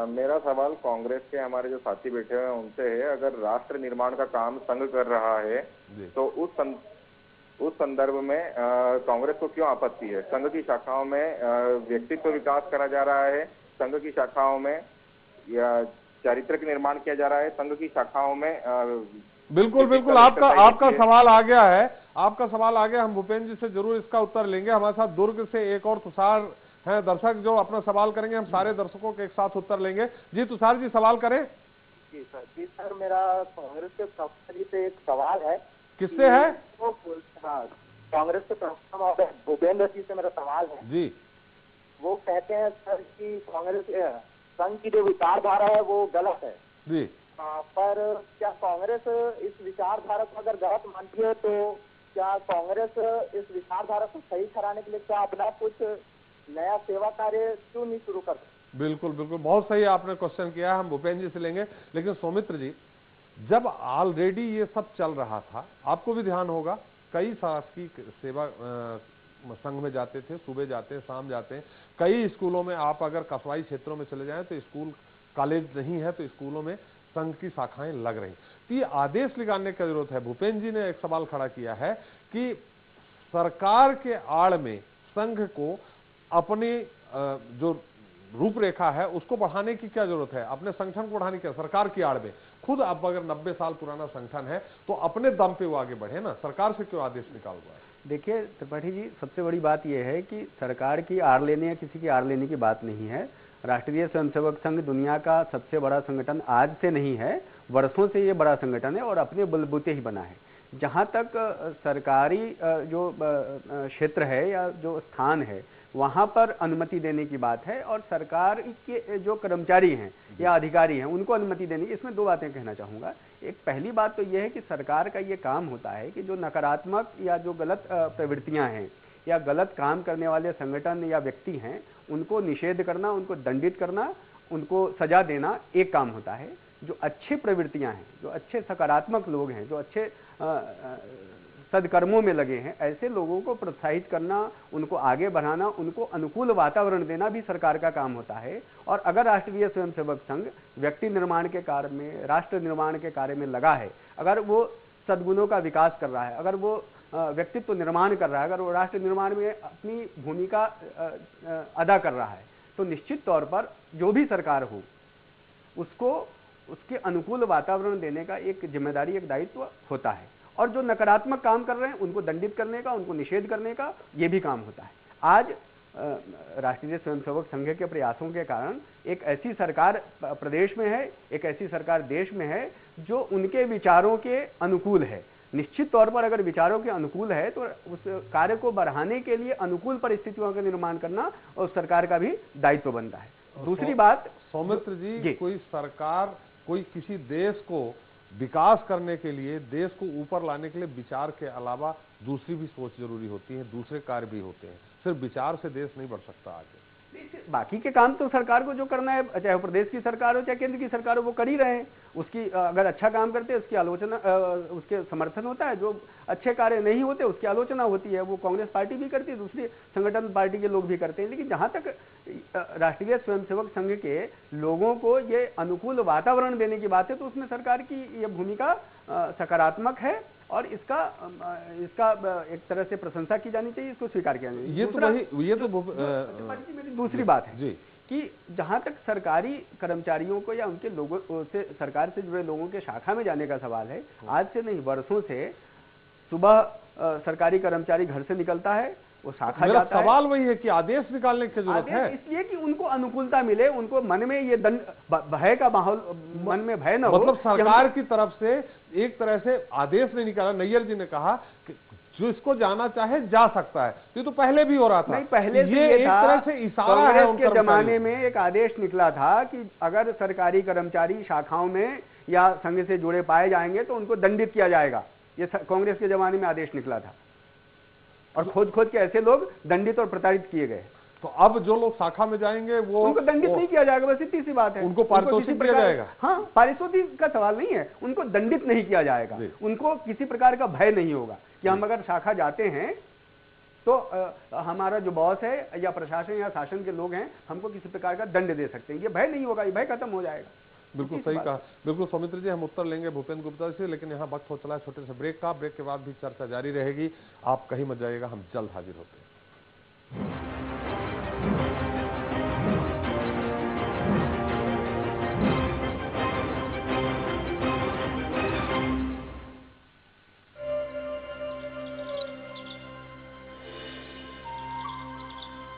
Speaker 10: मेरा सवाल कांग्रेस के हमारे जो साथी बैठे हुए हैं उनसे है। अगर राष्ट्र निर्माण का काम संघ कर रहा है तो उस संदर्भ में कांग्रेस को क्यों आपत्ति है? संघ की शाखाओं में व्यक्तित्व विकास करा जा रहा है, संघ की शाखाओं में या चारित्रिक निर्माण किया जा रहा है, संघ की शाखाओं में
Speaker 1: बिल्कुल बिल्कुल आपका सवाल आ गया है, आपका सवाल आ गया। हम भूपेंद्र जी से जरूर इसका उत्तर लेंगे। हमारे साथ दुर्ग से एक और तुषार हैं दर्शक जो अपना सवाल करेंगे। हम सारे दर्शकों के एक साथ उत्तर लेंगे। जी तुषार जी, सवाल करें।
Speaker 11: जी सर, मेरा कांग्रेस के प्रवक्ता जी से एक सवाल है।
Speaker 1: किससे है?
Speaker 11: हाँ, कांग्रेस के प्रवक्ता भूपेंद्र जी से मेरा सवाल है।
Speaker 1: जी,
Speaker 11: वो कहते हैं सर कि कांग्रेस संघ की जो विचारधारा है वो गलत है।
Speaker 1: जी,
Speaker 11: पर क्या कांग्रेस इस विचारधारा को अगर गलत मानती है तो क्या कांग्रेस इस विचारधारा को सही कराने के लिए क्या अपना कुछ नया सेवा कार्य क्यों नहीं शुरू कर?
Speaker 1: बिल्कुल बिल्कुल, बहुत सही आपने क्वेश्चन किया। हम भूपेन जी से लेंगे, लेकिन सौमित्र जी, जब ऑलरेडी ये सब चल रहा था, आपको भी ध्यान होगा, कई शासकीय सेवा संघ में जाते थे, सुबह जाते हैं, शाम जाते हैं। कई स्कूलों में आप अगर कस्बाई क्षेत्रों में चले जाएं तो स्कूल कॉलेज नहीं है तो स्कूलों में संघ की शाखाएं लग रही। तो ये आदेश निकालने की जरूरत है। भूपेन जी ने एक सवाल खड़ा किया है कि सरकार के आड़ में संघ को अपनी जो रूपरेखा है उसको बढ़ाने की क्या जरूरत है, अपने संगठन को बढ़ाने की, सरकार की आड़ में। खुद अब अगर 90 साल पुराना संगठन है तो अपने दम पे वो आगे बढ़े ना, सरकार से क्यों आदेश निकाल रहा है?
Speaker 5: देखिए त्रिपाठी जी, सबसे बड़ी बात यह है कि सरकार की आड़ लेने या किसी की आड़ लेने की बात नहीं है। राष्ट्रीय स्वयंसेवक संघ दुनिया का सबसे बड़ा संगठन आज से नहीं है, वर्षों से ये बड़ा संगठन है और अपने बलबूते ही बना है। जहाँ तक सरकारी जो क्षेत्र है या जो स्थान है वहाँ पर अनुमति देने की बात है और सरकार के जो कर्मचारी हैं या अधिकारी हैं उनको अनुमति देने की, इसमें दो बातें कहना चाहूँगा। एक पहली बात तो यह है कि सरकार का ये काम होता है कि जो नकारात्मक या जो गलत प्रवृत्तियाँ हैं या गलत काम करने वाले संगठन या व्यक्ति हैं उनको निषेध करना, उनको दंडित करना, उनको सजा देना एक काम होता है। जो अच्छी प्रवृत्तियां हैं, जो अच्छे सकारात्मक लोग हैं, जो अच्छे सदकर्मों में लगे हैं, ऐसे लोगों को प्रोत्साहित करना, उनको आगे बढ़ाना, उनको अनुकूल वातावरण देना भी सरकार का काम होता है। और अगर राष्ट्रीय स्वयंसेवक संघ व्यक्ति निर्माण के कार्य में, राष्ट्र निर्माण के कार्य में लगा है, अगर वो सद्गुणों का विकास कर रहा है, अगर वो व्यक्तित्व निर्माण कर रहा है, अगर वो राष्ट्र निर्माण में अपनी भूमिका अदा कर रहा है, तो निश्चित तौर पर जो भी सरकार हो उसको उसके अनुकूल वातावरण देने का एक जिम्मेदारी, एक दायित्व होता है। और जो नकारात्मक काम कर रहे हैं उनको दंडित करने का, उनको निषेध करने का ये भी काम होता है। आज राष्ट्रीय स्वयंसेवक संघ के प्रयासों के कारण एक ऐसी सरकार प्रदेश में है, एक ऐसी सरकार देश में है जो उनके विचारों के अनुकूल है। निश्चित तौर पर अगर विचारों के अनुकूल है तो उस कार्य को बढ़ाने के लिए अनुकूल परिस्थितियों का निर्माण करना और सरकार का भी दायित्व बनता है। दूसरी बात
Speaker 1: सौमित्र जी, कोई सरकार कोई किसी देश को विकास करने के लिए, देश को ऊपर लाने के लिए विचार के अलावा दूसरी भी सोच जरूरी होती है, दूसरे कार्य भी होते हैं। सिर्फ विचार से देश नहीं बढ़ सकता आगे।
Speaker 5: बाकी के काम तो सरकार को जो करना है, चाहे प्रदेश की सरकार हो चाहे केंद्र की सरकार हो, वो कर ही रहे हैं। उसकी अगर अच्छा काम करते हैं उसकी आलोचना, उसके समर्थन होता है। जो अच्छे कार्य नहीं होते उसकी आलोचना होती है। वो कांग्रेस पार्टी भी करती है, दूसरी संगठन पार्टी के लोग भी करते हैं। लेकिन जहां तक राष्ट्रीय स्वयंसेवक संघ के लोगों को ये अनुकूल वातावरण देने की बात है तो उसमें सरकार की ये भूमिका सकारात्मक है और इसका एक तरह से प्रशंसा की जानी चाहिए, इसको स्वीकार किया जाना चाहिए।
Speaker 1: ये तो
Speaker 5: मेरी दूसरी बात है जी कि जहां तक सरकारी कर्मचारियों को या उनके लोगों से, सरकार से जुड़े लोगों के शाखा में जाने का सवाल है, आज से नहीं वर्षों से सुबह सरकारी कर्मचारी घर से निकलता है, वो शाखा जाता है।
Speaker 1: सवाल वही है कि आदेश निकालने की जरूरत है,
Speaker 5: इसलिए कि उनको अनुकूलता मिले, उनको मन में ये भय का माहौल, मन में भय न हो।
Speaker 1: मतलब सरकार की तरफ से एक तरह से आदेश नहीं निकाला। नैयर जी ने कहा कि जो इसको जाना चाहे जा सकता है। ये तो पहले भी हो रहा था।
Speaker 5: नहीं, पहले
Speaker 1: ये एक तरह से इशारा है।
Speaker 5: कांग्रेस के जमाने में एक आदेश निकला था कि अगर सरकारी कर्मचारी शाखाओं में या संघ से जुड़े पाए जाएंगे तो उनको दंडित किया जाएगा। ये कांग्रेस के जमाने में आदेश निकला था और खोज के ऐसे लोग दंडित और प्रताड़ित किए गए।
Speaker 1: तो अब जो लोग शाखा में जाएंगे वो
Speaker 5: उनको दंडित नहीं किया जाएगा, बस इतनी सी बात है।
Speaker 1: उनको पारितोषिक दिया जाएगा।
Speaker 5: हाँ, पारितोषिक का सवाल नहीं है, उनको दंडित नहीं किया जाएगा। उनको किसी प्रकार का भय नहीं होगा कि हम अगर शाखा जाते हैं तो हमारा जो बॉस है या प्रशासन या शासन के लोग हैं हमको किसी प्रकार का दंड दे सकते हैं। ये भय नहीं होगा, ये भय खत्म हो जाएगा।
Speaker 1: बिल्कुल सही कहा। बिल्कुल सौमित्र जी, हम उत्तर लेंगे भूपेंद्र गुप्ता से, लेकिन यहाँ वक्त हो चला है छोटे से ब्रेक का। ब्रेक के बाद भी चर्चा जारी रहेगी, आप कहीं मत जाइएगा, हम जल्द हाजिर होते हैं।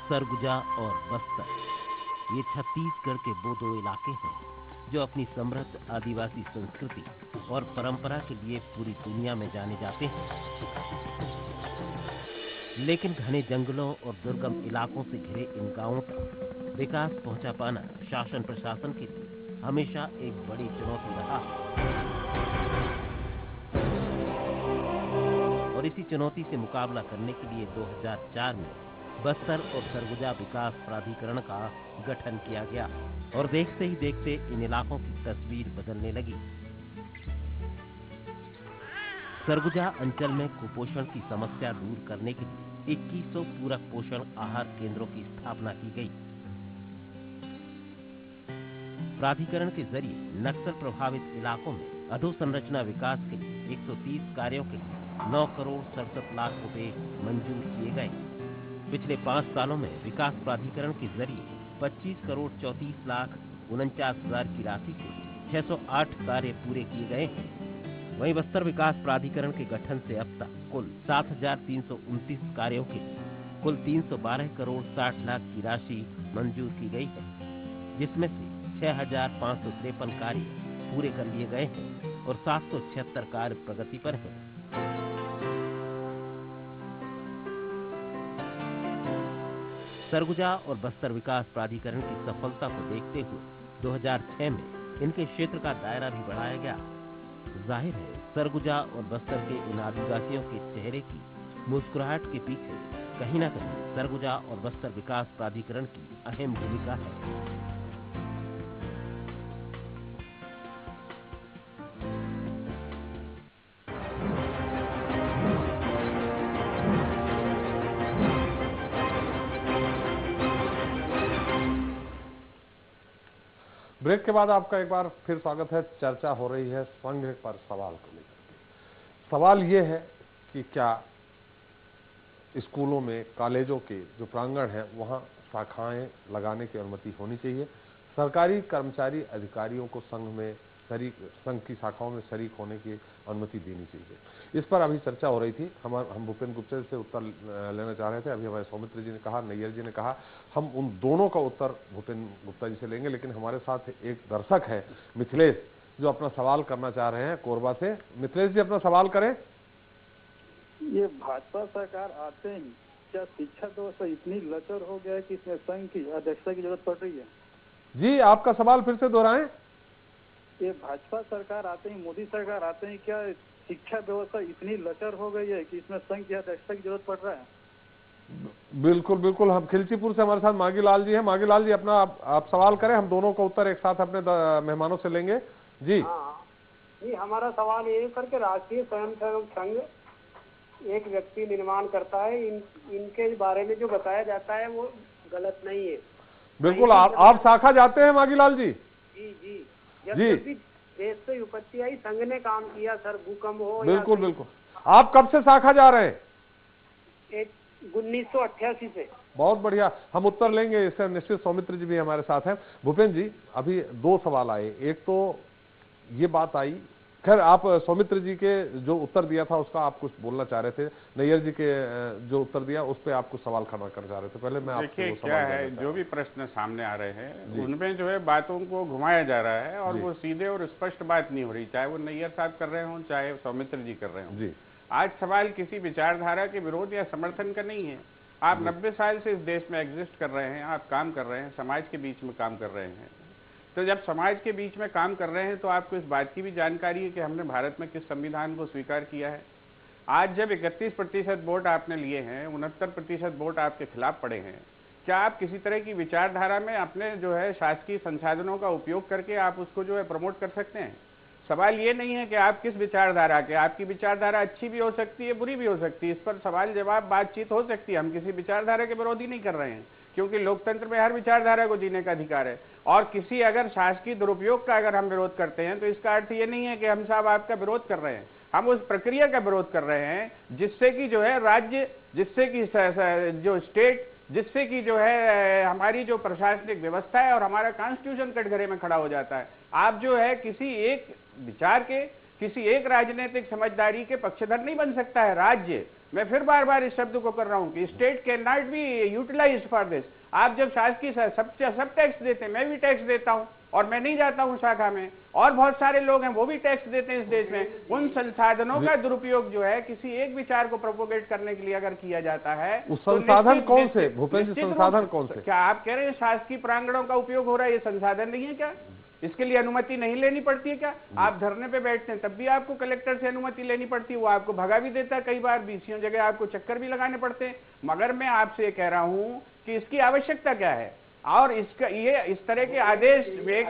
Speaker 12: सरगुजा और बस्तर, ये छत्तीसगढ़ के वो दो इलाके हैं जो अपनी समृद्ध आदिवासी संस्कृति और परंपरा के लिए पूरी दुनिया में जाने जाते हैं। लेकिन घने जंगलों और दुर्गम इलाकों से घिरे इन गांवों तक विकास पहुंचा पाना शासन प्रशासन के लिए हमेशा एक बड़ी चुनौती रहा। और और इसी चुनौती से मुकाबला करने के लिए 2004 में बस्तर और सरगुजा विकास प्राधिकरण का गठन किया गया और देखते ही देखते इन इलाकों की तस्वीर बदलने लगी। सरगुजा अंचल में कुपोषण की समस्या दूर करने के लिए 2100 पूरक पोषण आहार केंद्रों की स्थापना की गई। प्राधिकरण के जरिए नक्सल प्रभावित इलाकों में अधोसंरचना विकास के लिए 130 कार्यों के लिए 9 करोड़ 67 लाख रुपए मंजूर किए गए। पिछले 5 सालों में विकास प्राधिकरण के जरिए 25 करोड़ 34 लाख 49 हजार की राशि से 608 कार्य पूरे किए गए हैं। वहीं बस्तर विकास प्राधिकरण के गठन से अब तक कुल 7,329 कार्यों के लिए कुल 312 करोड़ 60 लाख की राशि मंजूर की गई है, जिसमें से 6,553 कार्य पूरे कर लिए गए हैं और 776 कार्य प्रगति पर हैं। सरगुजा और बस्तर विकास प्राधिकरण की सफलता को देखते हुए 2006 में इनके क्षेत्र का दायरा भी बढ़ाया गया। जाहिर है सरगुजा और बस्तर के इन आदिवासियों के चेहरे की मुस्कुराहट के पीछे कहीं न कहीं सरगुजा और बस्तर विकास प्राधिकरण की अहम भूमिका है।
Speaker 1: ब्रेक के बाद आपका एक बार फिर स्वागत है। चर्चा हो रही है संघ पर सवाल को लेकर के। सवाल ये है कि क्या स्कूलों में, कॉलेजों के जो प्रांगण है वहां शाखाएं लगाने की अनुमति होनी चाहिए। सरकारी कर्मचारी अधिकारियों को संघ की शाखाओं में शरीक होने की अनुमति देनी चाहिए। इस पर अभी चर्चा हो रही थी। हम भूपेंद्र गुप्ता से उत्तर लेना चाह रहे थे। अभी हमारे सौमित्र जी ने कहा, नैयर जी ने कहा, हम उन दोनों का उत्तर भूपेंद्र गुप्ता जी से लेंगे। लेकिन हमारे साथ एक दर्शक है मिथिलेश, जो अपना सवाल करना चाह रहे हैं कोरबा से। मिथिलेश जी अपना सवाल करें।
Speaker 13: ये भाजपा सरकार आते ही क्या शिक्षा व्यवस्था इतनी लचर हो गया है कि इसमें संघ की अध्यक्षता की जरूरत पड़ रही है?
Speaker 1: जी आपका सवाल फिर से दोहराएं।
Speaker 13: ये भाजपा सरकार आते ही, मोदी सरकार आते ही क्या शिक्षा व्यवस्था इतनी लचर हो गई है कि इसमें संघ की अध्यक्षता की जरूरत पड़ रहा है?
Speaker 1: बिल्कुल बिल्कुल। हम खिलचीपुर से हमारे साथ मागी लाल जी हैं। मागी लाल जी अपना आप सवाल करें, हम दोनों का उत्तर एक साथ अपने मेहमानों से लेंगे। जी
Speaker 14: जी, हमारा सवाल ये करके राष्ट्रीय स्वयंसेवक संघ एक व्यक्ति निर्माण करता है, इनके बारे में जो बताया जाता है वो गलत नहीं है।
Speaker 1: बिल्कुल। आप शाखा जाते हैं मागी लाल जी?
Speaker 14: जी जी। जब भी देश से विपत्ति आई संघ ने काम किया सर, भूकंप हो।
Speaker 1: बिल्कुल बिल्कुल। आप कब से शाखा जा रहे हैं?
Speaker 14: 1988 से।
Speaker 1: बहुत बढ़िया, हम उत्तर लेंगे इससे निश्चित। सौमित्र जी भी हमारे साथ हैं। भूपेंद्र जी अभी 2 सवाल आए। एक तो ये बात आई, खैर आप सौमित्र जी के जो उत्तर दिया था उसका आप कुछ बोलना चाह रहे थे। नैयर जी के जो उत्तर दिया उस पर आप कुछ सवाल खड़ा करना चाह रहे थे। पहले मैं
Speaker 6: देखिए क्या है, जो भी प्रश्न सामने आ रहे हैं उनमें जो है बातों को घुमाया जा रहा है और वो सीधे और स्पष्ट बात नहीं हो रही, चाहे वो नैयर साहब कर रहे हों चाहे सौमित्र जी कर रहे हों। आज सवाल किसी विचारधारा के विरोध या समर्थन का नहीं है। आप 90 साल से इस देश में एग्जिस्ट कर रहे हैं, आप काम कर रहे हैं, समाज के बीच में काम कर रहे हैं। तो जब समाज के बीच में काम कर रहे हैं तो आपको इस बात की भी जानकारी है कि हमने भारत में किस संविधान को स्वीकार किया है। आज जब 31% वोट आपने लिए हैं, 69% वोट आपके खिलाफ पड़े हैं, क्या आप किसी तरह की विचारधारा में अपने जो है शासकीय संसाधनों का उपयोग करके आप उसको जो है प्रमोट कर सकते हैं? सवाल ये नहीं है कि आप किस विचारधारा के, आपकी विचारधारा अच्छी भी हो सकती है, बुरी भी हो सकती है, इस पर सवाल जवाब बातचीत हो सकती है। हम किसी विचारधारा के विरोधी नहीं कर रहे हैं, क्योंकि लोकतंत्र में हर विचारधारा को जीने का अधिकार है। और किसी अगर शासकीय दुरुपयोग का अगर हम विरोध करते हैं तो इसका अर्थ ये नहीं है कि हम साहब आपका विरोध कर रहे हैं। हम उस प्रक्रिया का विरोध कर रहे हैं जिससे कि जो है राज्य, जिससे कि जो स्टेट, जिससे कि जो है हमारी जो प्रशासनिक व्यवस्था है और हमारा कॉन्स्टिट्यूशन कटघरे में खड़ा हो जाता है। आप जो है किसी एक विचार के, किसी एक राजनीतिक समझदारी के पक्षधर नहीं बन सकता है राज्य। मैं फिर बार बार इस शब्द को कर रहा हूं कि state can not be utilised for this. आप जब शासकीय सब टैक्स देते हैं, मैं भी टैक्स देता हूं और मैं नहीं जाता हूं शाखा में, और बहुत सारे लोग हैं वो भी टैक्स देते हैं इस देश में। उन संसाधनों का दुरुपयोग जो है किसी एक विचार को प्रोपोगेट करने के लिए अगर किया जाता है,
Speaker 1: उस संसाधन कौन से भूपेंद्र जी, संसाधन कौन से?
Speaker 6: क्या आप कह रहे हैं शासकीय प्रांगणों का उपयोग हो रहा है, ये संसाधन नहीं है क्या? इसके लिए अनुमति नहीं लेनी पड़ती है क्या? आप धरने पे बैठते हैं तब भी आपको कलेक्टर से अनुमति लेनी पड़ती है, वो आपको भगा भी देता है, कई बार बीसियों जगह आपको चक्कर भी लगाने पड़ते हैं। मगर मैं आपसे कह रहा हूं कि इसकी आवश्यकता क्या है, और इसका ये इस तरह के आदेश,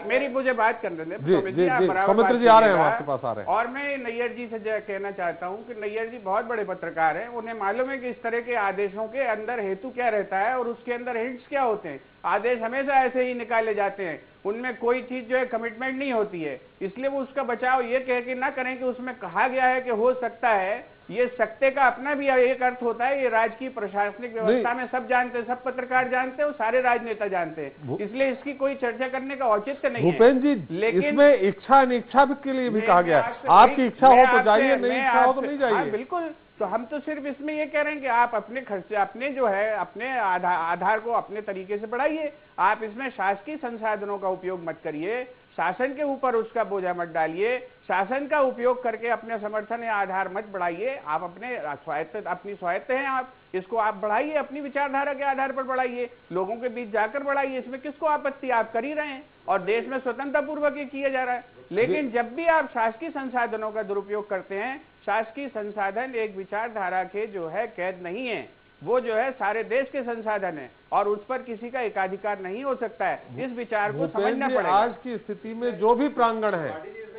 Speaker 6: मेरी मुझे बात करने दें,
Speaker 1: सौमित्र जी आ रहे हैं, आपके पास आ रहे हैं।
Speaker 6: और मैं नैयर जी से कहना चाहता हूं कि नैयर जी बहुत बड़े पत्रकार हैं, उन्हें मालूम है कि इस तरह के आदेशों के अंदर हेतु क्या रहता है और उसके अंदर हिंट्स क्या होते हैं। आदेश हमेशा ऐसे ही निकाले जाते हैं, उनमें कोई चीज जो है कमिटमेंट नहीं होती है, इसलिए वो उसका बचाव ये कह के ना करें कि उसमें कहा गया है कि हो सकता है। ये सकते का अपना भी एक अर्थ होता है, ये राजकीय प्रशासनिक व्यवस्था में सब जानते हैं, सब पत्रकार जानते हैं, सारे राजनेता जानते हैं, इसलिए इसकी कोई चर्चा करने का औचित्य नहीं है।
Speaker 1: भूपेंद्र जी, लेकिन इसमें इच्छा अनिच्छा के लिए भी कहा गया है, आपकी इच्छा हो तो जाइए, नहीं इच्छा हो तो नहीं जाइए।
Speaker 6: बिल्कुल, तो हम तो सिर्फ इसमें ये कह रहे हैं कि आप अपने खर्चे, अपने जो है अपने आधार को अपने तरीके से बढ़ाइए, आप इसमें शासकीय संसाधनों का उपयोग मत करिए, शासन के ऊपर उसका बोझा मत डालिए, शासन का उपयोग करके अपने समर्थन या आधार मत बढ़ाइए, आप अपनी स्वायत्त हैं, आप इसको आप बढ़ाइए, अपनी विचारधारा के आधार पर बढ़ाइए, लोगों के बीच जाकर बढ़ाइए, इसमें किसको आपत्ति, आप कर ही रहे हैं और देश में स्वतंत्रता पूर्वक ये किया जा रहा है। लेकिन जब भी आप शासकीय संसाधनों का दुरुपयोग करते हैं, शासकीय संसाधन एक विचारधारा के जो है कैद नहीं है, वो जो है सारे देश के संसाधन है और उस पर किसी का एकाधिकार नहीं हो सकता है। इस विचार को समझना पड़ेगा।
Speaker 1: आज की स्थिति में जो भी प्रांगण है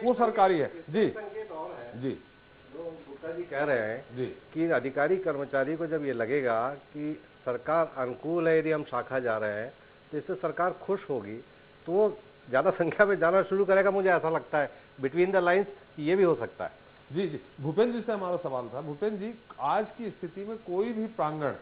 Speaker 1: वो सरकारी है। जी जी,
Speaker 3: गुप्ता जी कह रहे हैं जी कि अधिकारी कर्मचारी को जब ये लगेगा कि सरकार अनुकूल है, यदि हम शाखा जा रहे हैं तो इससे सरकार खुश होगी, तो वो ज्यादा संख्या में जाना शुरू करेगा। मुझे ऐसा लगता है बिटवीन द लाइंस ये भी हो सकता है।
Speaker 1: जी जी, भूपेंद्र जी से हमारा सवाल था। भूपेंद्र जी, आज की स्थिति में कोई भी प्रांगण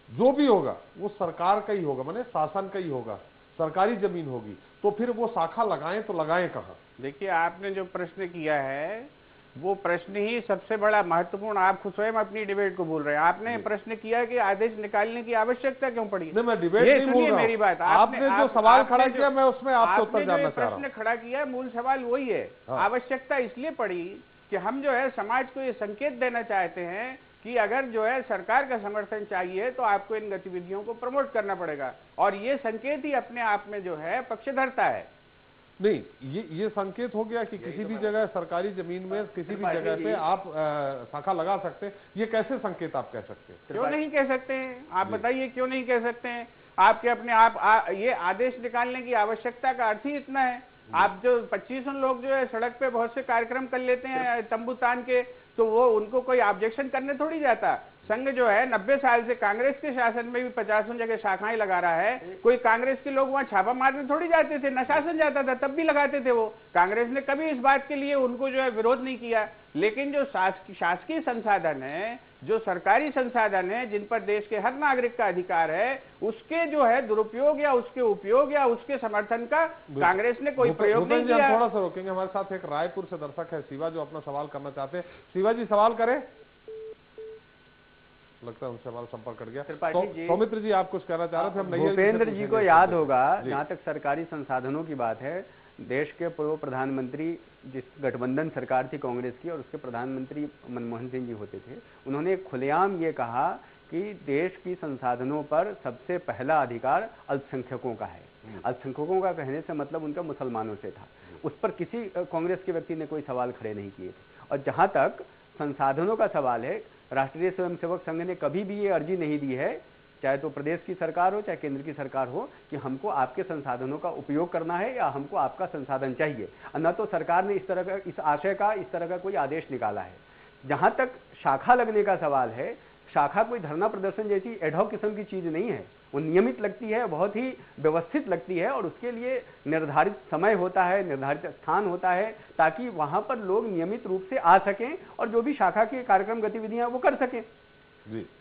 Speaker 1: जो भी होगा वो सरकार का ही होगा, माने शासन का ही होगा, सरकारी जमीन होगी, तो फिर वो शाखा लगाएं तो लगाएं कहां?
Speaker 6: देखिए, आपने जो प्रश्न किया है वो प्रश्न ही सबसे बड़ा महत्वपूर्ण, आप खुद स्वयं अपनी डिबेट को बोल रहे हैं। आपने प्रश्न किया कि आदेश निकालने की आवश्यकता क्यों पड़ी?
Speaker 1: नहीं, मैं डिबेट नहीं बोल रहा हूं।
Speaker 6: मेरी बात,
Speaker 1: आपने जो सवाल खड़ा किया मैं उसमें आपसे उत्तर जानना चाह रहा हूं।
Speaker 6: प्रश्न खड़ा किया, मूल सवाल वही है। आवश्यकता इसलिए पड़ी कि हम जो है समाज को ये संकेत देना चाहते हैं कि अगर जो है सरकार का समर्थन चाहिए तो आपको इन गतिविधियों को प्रमोट करना पड़ेगा, और ये संकेत ही अपने आप में जो है पक्षधरता है।
Speaker 1: नहीं, ये संकेत हो गया कि किसी भी जगह सरकारी जमीन में किसी भी जगह पे आप शाखा लगा सकते हैं, ये कैसे संकेत आप कह सकते हैं?
Speaker 6: क्यों नहीं कह सकते हैं, आप बताइए क्यों नहीं कह सकते हैं? आपके अपने आप ये आदेश निकालने की आवश्यकता का अर्थ ही इतना है। आप जो 2500 लोग जो है सड़क पे बहुत से कार्यक्रम कर लेते हैं तंबू तान के, तो वो उनको कोई ऑब्जेक्शन करने थोड़ी जाता। संघ जो है 90 साल से कांग्रेस के शासन में भी 50 जगह शाखाएं लगा रहा है। कोई कांग्रेस के लोग वहां छापा मारने थोड़ी जाते थे, न शासन जाता था तब भी लगाते थे वो। कांग्रेस ने कभी इस बात के लिए उनको जो है विरोध नहीं किया। लेकिन जो शासकीय संसाधन है, जो सरकारी संसाधन है, जिन पर देश के हर नागरिक का अधिकार है, उसके जो है दुरुपयोग या उसके उपयोग या उसके समर्थन का कांग्रेस ने कोई प्रयोग नहीं किया।
Speaker 1: थोड़ा सा रोकेंगे, हमारे साथ एक रायपुर से दर्शक है शिवा, जो अपना सवाल करना चाहते हैं। शिवा जी सवाल करें, लगता है उनसे हमारा संपर्क कट गया। सौमित्र जी आप कुछ कहना चाह रहे थे? हम
Speaker 5: भूपेंद्र जी को याद होगा, जहाँ तक सरकारी संसाधनों की बात है, देश के पूर्व प्रधानमंत्री, जिस गठबंधन सरकार थी कांग्रेस की, और उसके प्रधानमंत्री मनमोहन सिंह जी होते थे, उन्होंने खुलेआम ये कहा कि देश की संसाधनों पर सबसे पहला अधिकार अल्पसंख्यकों का है। अल्पसंख्यकों का कहने से मतलब उनका मुसलमानों से था। उस पर किसी कांग्रेस के व्यक्ति ने कोई सवाल खड़े नहीं किए थे। और जहां तक संसाधनों का सवाल है, राष्ट्रीय स्वयंसेवक संघ ने कभी भी ये अर्जी नहीं दी है, चाहे तो प्रदेश की सरकार हो चाहे केंद्र की सरकार हो, कि हमको आपके संसाधनों का उपयोग करना है या हमको आपका संसाधन चाहिए। न तो सरकार ने इस तरह का, इस आशय का, इस तरह का कोई आदेश निकाला है। जहां तक शाखा लगने का सवाल है, शाखा कोई धरना प्रदर्शन जैसी एडहॉक किस्म की चीज नहीं है। वो नियमित लगती है, बहुत ही व्यवस्थित लगती है, और उसके लिए निर्धारित समय होता है, निर्धारित स्थान होता है, ताकि वहां पर लोग नियमित रूप से आ सकें और जो भी शाखा के कार्यक्रम गतिविधियां वो कर सकें।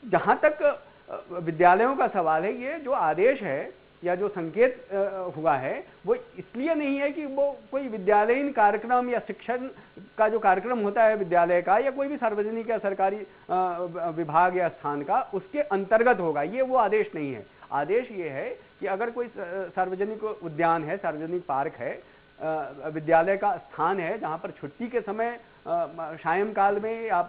Speaker 5: जहां तक विद्यालयों का सवाल है, ये जो आदेश है या जो संकेत हुआ है, वो इसलिए नहीं है कि वो कोई विद्यालयीन कार्यक्रम या शिक्षण का जो कार्यक्रम होता है विद्यालय का, या कोई भी सार्वजनिक या सरकारी विभाग या स्थान का, उसके अंतर्गत होगा। ये वो आदेश नहीं है। आदेश ये है कि अगर कोई सार्वजनिक उद्यान है, सार्वजनिक पार्क है, विद्यालय का स्थान है, जहाँ पर छुट्टी के समय सायंकाल में या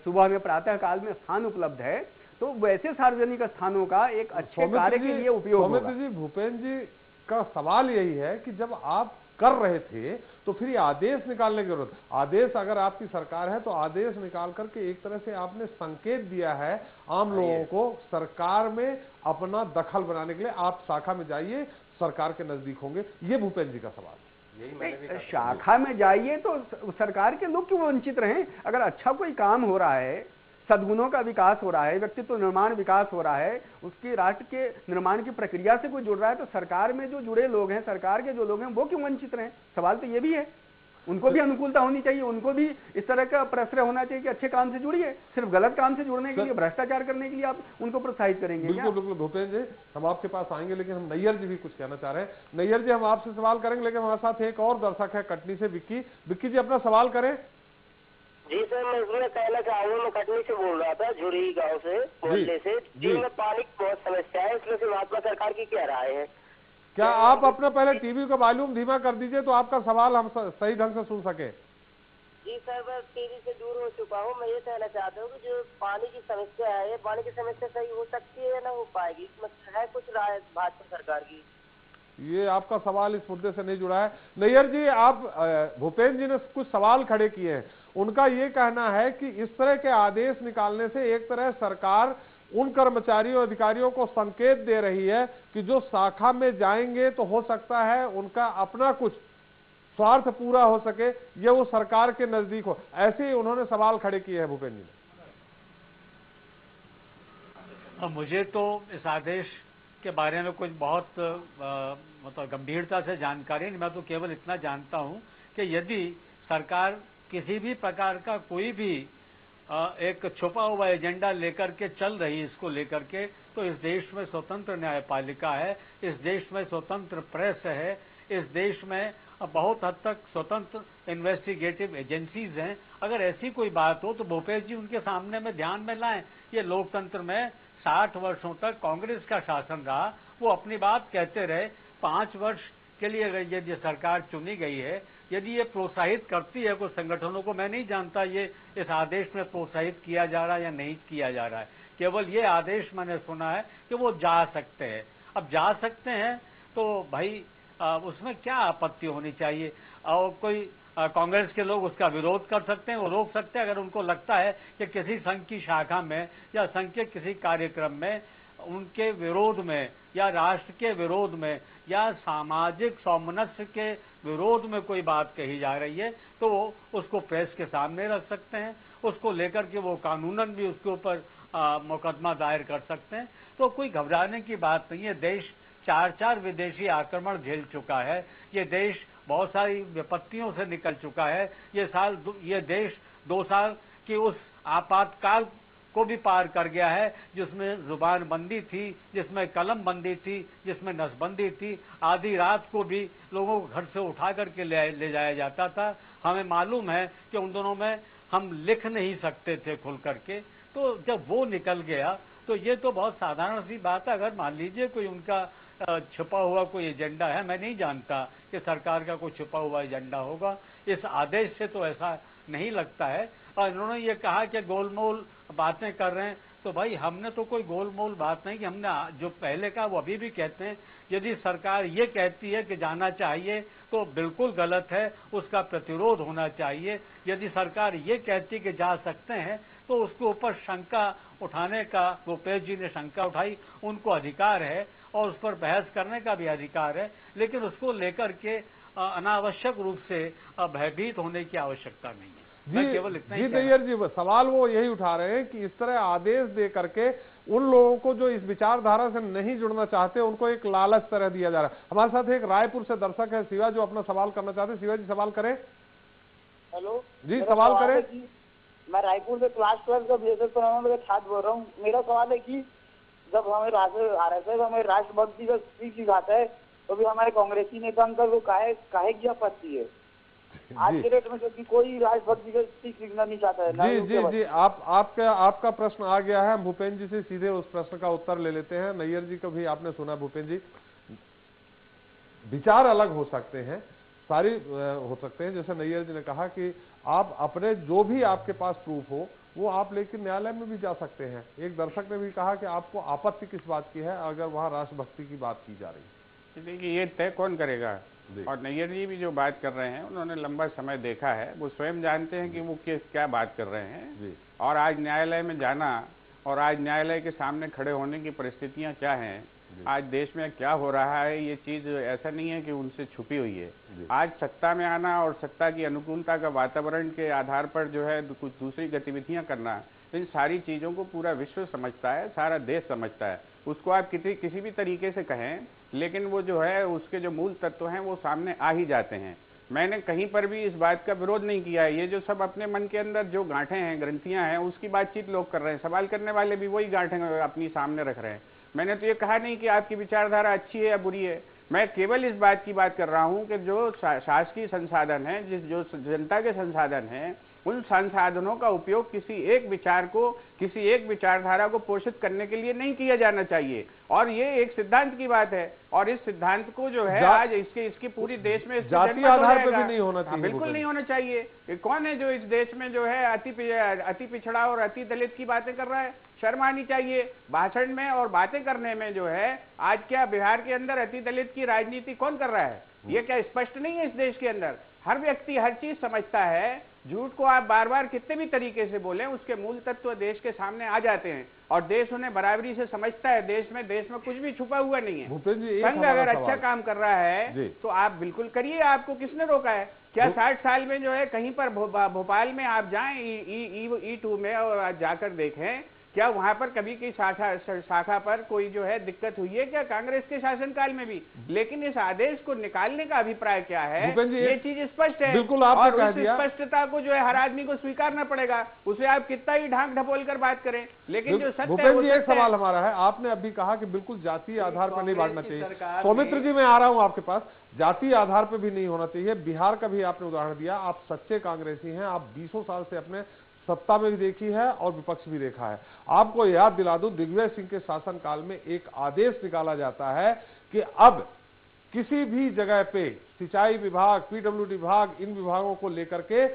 Speaker 5: सुबह में प्रातः काल में स्थान उपलब्ध है, तो वैसे सार्वजनिक स्थानों का एक अच्छे कार्य के लिए उपयोग होगा।
Speaker 1: सौमित्र जी, भूपेंद्र जी का सवाल यही है कि जब आप कर रहे थे, तो फिर ये आदेश निकालने की जरूरत। आदेश अगर आपकी सरकार है तो आदेश निकाल करके एक तरह से आपने संकेत दिया है आम लोगों को सरकार में अपना दखल बनाने के लिए। आप शाखा में जाइए, सरकार के नजदीक होंगे, ये भूपेंद्र जी का सवाल।
Speaker 5: शाखा में जाइए तो सरकार के लोग क्यों वंचित रहें? अगर अच्छा कोई काम हो रहा है, सद्गुणों का विकास हो रहा है, व्यक्तित्व निर्माण विकास हो रहा है, उसकी राष्ट्र के निर्माण की प्रक्रिया से कोई जुड़ रहा है, तो सरकार में जो जुड़े लोग हैं, सरकार के जो लोग हैं, वो क्यों वंचित रहें? सवाल तो ये भी है। उनको भी अनुकूलता होनी चाहिए, उनको भी इस तरह का प्रश्रय होना चाहिए कि अच्छे काम से जुड़िए। सिर्फ गलत काम से जुड़ने के लिए, भ्रष्टाचार करने के लिए आप उनको प्रोत्साहित करेंगे?
Speaker 1: बिल्कुल बिल्कुल भूपेंद्र जी, हम आपके पास आएंगे, लेकिन हम नैयर जी भी कुछ कहना चाह रहे हैं। नैयर जी, हम आपसे सवाल करेंगे, लेकिन हमारे साथ एक और दर्शक है कटनी से, विक्की। विक्की जी, अपना सवाल करें।
Speaker 15: जी सर, मैं इसमें कहना चाह रहा हूँ, मैं कटनी से बोल रहा था, झुरी गांव से, मोहल्ले से। जी, में पानी की बहुत समस्या है, इसमें से महात्मा सरकार की क्या राय है?
Speaker 1: क्या आप अपना पहले टीवी का वॉल्यूम धीमा कर दीजिए तो आपका सवाल हम सही ढंग से सुन सके।
Speaker 15: जी सर, मैं टीवी से दूर हो चुका हूँ। मैं ये कहना चाहता हूँ कि जो पानी की समस्या है, पानी की समस्या सही हो सकती है या ना हो पाएगी, इसमें है कुछ राय भाजपा सरकार की?
Speaker 1: ये आपका सवाल इस मुद्दे से नहीं जुड़ा है। नैयर जी, आप भूपेंद्र जी ने कुछ सवाल खड़े किए हैं। उनका ये कहना है कि इस तरह के आदेश निकालने से एक तरह सरकार उन कर्मचारियों अधिकारियों को संकेत दे रही है कि जो शाखा में जाएंगे तो हो सकता है उनका अपना कुछ स्वार्थ पूरा हो सके, ये वो सरकार के नजदीक हो। ऐसे ही उन्होंने सवाल खड़े किए हैं भूपेंद्र जी ने।
Speaker 7: मुझे तो इस आदेश के बारे में कुछ बहुत मतलब गंभीरता से जानकारी नहीं। मैं तो केवल इतना जानता हूं कि यदि सरकार किसी भी प्रकार का कोई भी एक छुपा हुआ एजेंडा लेकर के चल रही है, इसको लेकर के, तो इस देश में स्वतंत्र न्यायपालिका है, इस देश में स्वतंत्र प्रेस है, इस देश में बहुत हद तक स्वतंत्र इन्वेस्टिगेटिव एजेंसीज हैं। अगर ऐसी कोई बात हो तो भूपेश जी उनके सामने में ध्यान में लाएं। ये लोकतंत्र में 60 वर्षों तक कांग्रेस का शासन रहा, वो अपनी बात कहते रहे। 5 वर्ष के लिए अगर यदि सरकार चुनी गई है, यदि ये प्रोत्साहित करती है कुछ संगठनों को, मैं नहीं जानता ये इस आदेश में प्रोत्साहित किया जा रहा है या नहीं किया जा रहा है। केवल ये आदेश मैंने सुना है कि वो जा सकते हैं। अब जा सकते हैं तो भाई उसमें क्या आपत्ति होनी चाहिए? और कोई कांग्रेस के लोग उसका विरोध कर सकते हैं, वो रोक सकते हैं अगर उनको लगता है कि किसी संघ की शाखा में या संघ के किसी कार्यक्रम में उनके विरोध में या राष्ट्र के विरोध में या सामाजिक सौमनस्य के विरोध में कोई बात कही जा रही है, तो वो उसको प्रेस के सामने रख सकते हैं। उसको लेकर के वो कानूनन भी उसके ऊपर मुकदमा दायर कर सकते हैं। तो कोई घबराने की बात नहीं है। देश 4 विदेशी आक्रमण झेल चुका है। ये देश बहुत सारी विपत्तियों से निकल चुका है। ये देश 2 साल की उस आपातकाल को भी पार कर गया है जिसमें जुबान बंदी थी, जिसमें कलम बंदी थी, जिसमें नसबंदी थी। आधी रात को भी लोगों को घर से उठा करके ले जाया जाता था। हमें मालूम है कि उन दोनों में हम लिख नहीं सकते थे खुल करके। तो जब वो निकल गया तो ये तो बहुत साधारण सी बात है। अगर मान लीजिए कोई उनका छुपा हुआ कोई एजेंडा है, मैं नहीं जानता कि सरकार का कोई छुपा हुआ एजेंडा होगा, इस आदेश से तो ऐसा नहीं लगता है। और इन्होंने ये कहा कि गोलमोल बातें कर रहे हैं, तो भाई हमने तो कोई गोलमोल बात नहीं की। हमने जो पहले कहा वो अभी भी कहते हैं। यदि सरकार ये कहती है कि जाना चाहिए तो बिल्कुल गलत है, उसका प्रतिरोध होना चाहिए। यदि सरकार ये कहती है कि जा सकते हैं तो उसके ऊपर शंका उठाने का, भूपेश जी ने शंका उठाई, उनको अधिकार है और उस पर बहस करने का भी अधिकार है, लेकिन उसको लेकर के अनावश्यक रूप से भयभीत होने की आवश्यकता नहीं है। मैं केवल इतना ही
Speaker 1: नैयर जी, सवाल वो यही उठा रहे हैं कि इस तरह आदेश दे करके उन लोगों को जो इस विचारधारा से नहीं जुड़ना चाहते उनको एक लालच तरह दिया जा रहा है। हमारे साथ एक रायपुर से दर्शक है शिवा, जो अपना सवाल करना चाहते हैं। शिवा जी, सवाल करें।
Speaker 11: हेलो
Speaker 1: जी, सवाल करें।
Speaker 11: मैं रायपुर से क्लास 12 का बीएसएफ का छात्र बोल रहा हूँ। मेरा सवाल है कि जब हमें आरएसएस हमें राष्ट्रभक्ति का स्पीच सिखाता है तो भी हमारे कांग्रेसी नेता अंकल वो काहे की आपत्ति है? आज के डेट में जबकि कोई राष्ट्रभक्ति का स्पीच लिखना नहीं चाहता है।
Speaker 1: जी, आपका प्रश्न आ गया है। भूपेंद्र जी से सीधे उस प्रश्न का उत्तर ले लेते हैं। नैयर जी को भी आपने सुना। भूपेंद्र जी, विचार अलग हो सकते हैं, सारी हो सकते हैं। जैसे नैयर जी ने कहा कि आप अपने जो भी आपके पास प्रूफ हो वो आप लेकर न्यायालय में भी जा सकते हैं। एक दर्शक ने भी कहा कि आपको आपत्ति किस बात की है अगर वहां राष्ट्रभक्ति की बात की जा रही है।
Speaker 6: देखिए ये तय कौन करेगा। और नैयर जी भी जो बात कर रहे हैं उन्होंने लंबा समय देखा है, वो स्वयं जानते हैं कि वो क्या बात कर रहे हैं। और आज न्यायालय में जाना और आज न्यायालय के सामने खड़े होने की परिस्थितियां क्या हैं, आज देश में क्या हो रहा है, ये चीज ऐसा नहीं है कि उनसे छुपी हुई है। आज सत्ता में आना और सत्ता की अनुकूलता का वातावरण के आधार पर जो है कुछ दूसरी गतिविधियां करना, इन सारी चीजों को पूरा विश्व समझता है, सारा देश समझता है। उसको आप किसी भी तरीके से कहें, लेकिन वो जो है उसके जो मूल तत्व हैं वो सामने आ ही जाते हैं। मैंने कहीं पर भी इस बात का विरोध नहीं किया है। ये जो सब अपने मन के अंदर जो गांठें हैं, ग्रंथियां हैं, उसकी बातचीत लोग कर रहे हैं। सवाल करने वाले भी वही गांठें अपनी सामने रख रहे हैं। मैंने तो ये कहा नहीं कि आपकी विचारधारा अच्छी है या बुरी है। मैं केवल इस बात की बात कर रहा हूं कि जो शासकीय संसाधन है, जो जनता के संसाधन हैं, उन संसाधनों का उपयोग किसी एक विचार को, किसी एक विचारधारा को पोषित करने के लिए नहीं किया जाना चाहिए। और ये एक सिद्धांत की बात है, और इस सिद्धांत को जो है आज इसकी पूरी देश में
Speaker 1: जातीय आधार पर भी नहीं होना चाहिए।
Speaker 6: बिल्कुल नहीं होना चाहिए। कौन है जो इस देश में जो है अति पिछड़ा और अति दलित की बातें कर रहा है? शर्म आनी चाहिए भाषण में और बातें करने में। जो है आज क्या बिहार के अंदर अति दलित की राजनीति कौन कर रहा है? ये क्या स्पष्ट नहीं है? इस देश के अंदर हर व्यक्ति हर चीज समझता है। झूठ को आप बार बार कितने भी तरीके से बोलें, उसके मूल तत्व देश के सामने आ जाते हैं और देश उन्हें बराबरी से समझता है। देश में कुछ भी छुपा हुआ नहीं है। संघ अगर अच्छा काम कर रहा है तो आप बिल्कुल करिए, आपको किसने रोका है? क्या 60 साल में जो है कहीं पर भोपाल में आप जाएं E2 में और जाकर देखें, क्या वहां पर कभी की शाखा पर कोई जो है दिक्कत हुई है क्या? कांग्रेस के शासनकाल में भी। लेकिन इस आदेश को निकालने का अभिप्राय क्या है, ये चीज स्पष्ट है।
Speaker 1: बिल्कुल
Speaker 6: और उस स्पष्टता को जो है हर आदमी को स्वीकारना पड़ेगा। उसे आप कितना ही ढांक ढपोल कर बात करें, लेकिन जो सत्य है वो सत्य है।
Speaker 1: एक सवाल हमारा है, आपने अभी कहा कि बिल्कुल जातीय आधार पर नहीं बांटना चाहिए। सौमित्र जी, मैं आ रहा हूं आपके पास। जातीय आधार पर भी नहीं होना चाहिए। बिहार का भी आपने उदाहरण दिया। आप सच्चे कांग्रेसी हैं, आप 20 साल से अपने सत्ता में भी देखी है और विपक्ष भी देखा है। आपको याद दिला दूं, दिग्विजय सिंह के शासनकाल में एक आदेश निकाला जाता है कि अब किसी भी जगह पे सिंचाई विभाग, पीडब्ल्यूडी विभाग, इन विभागों को लेकर के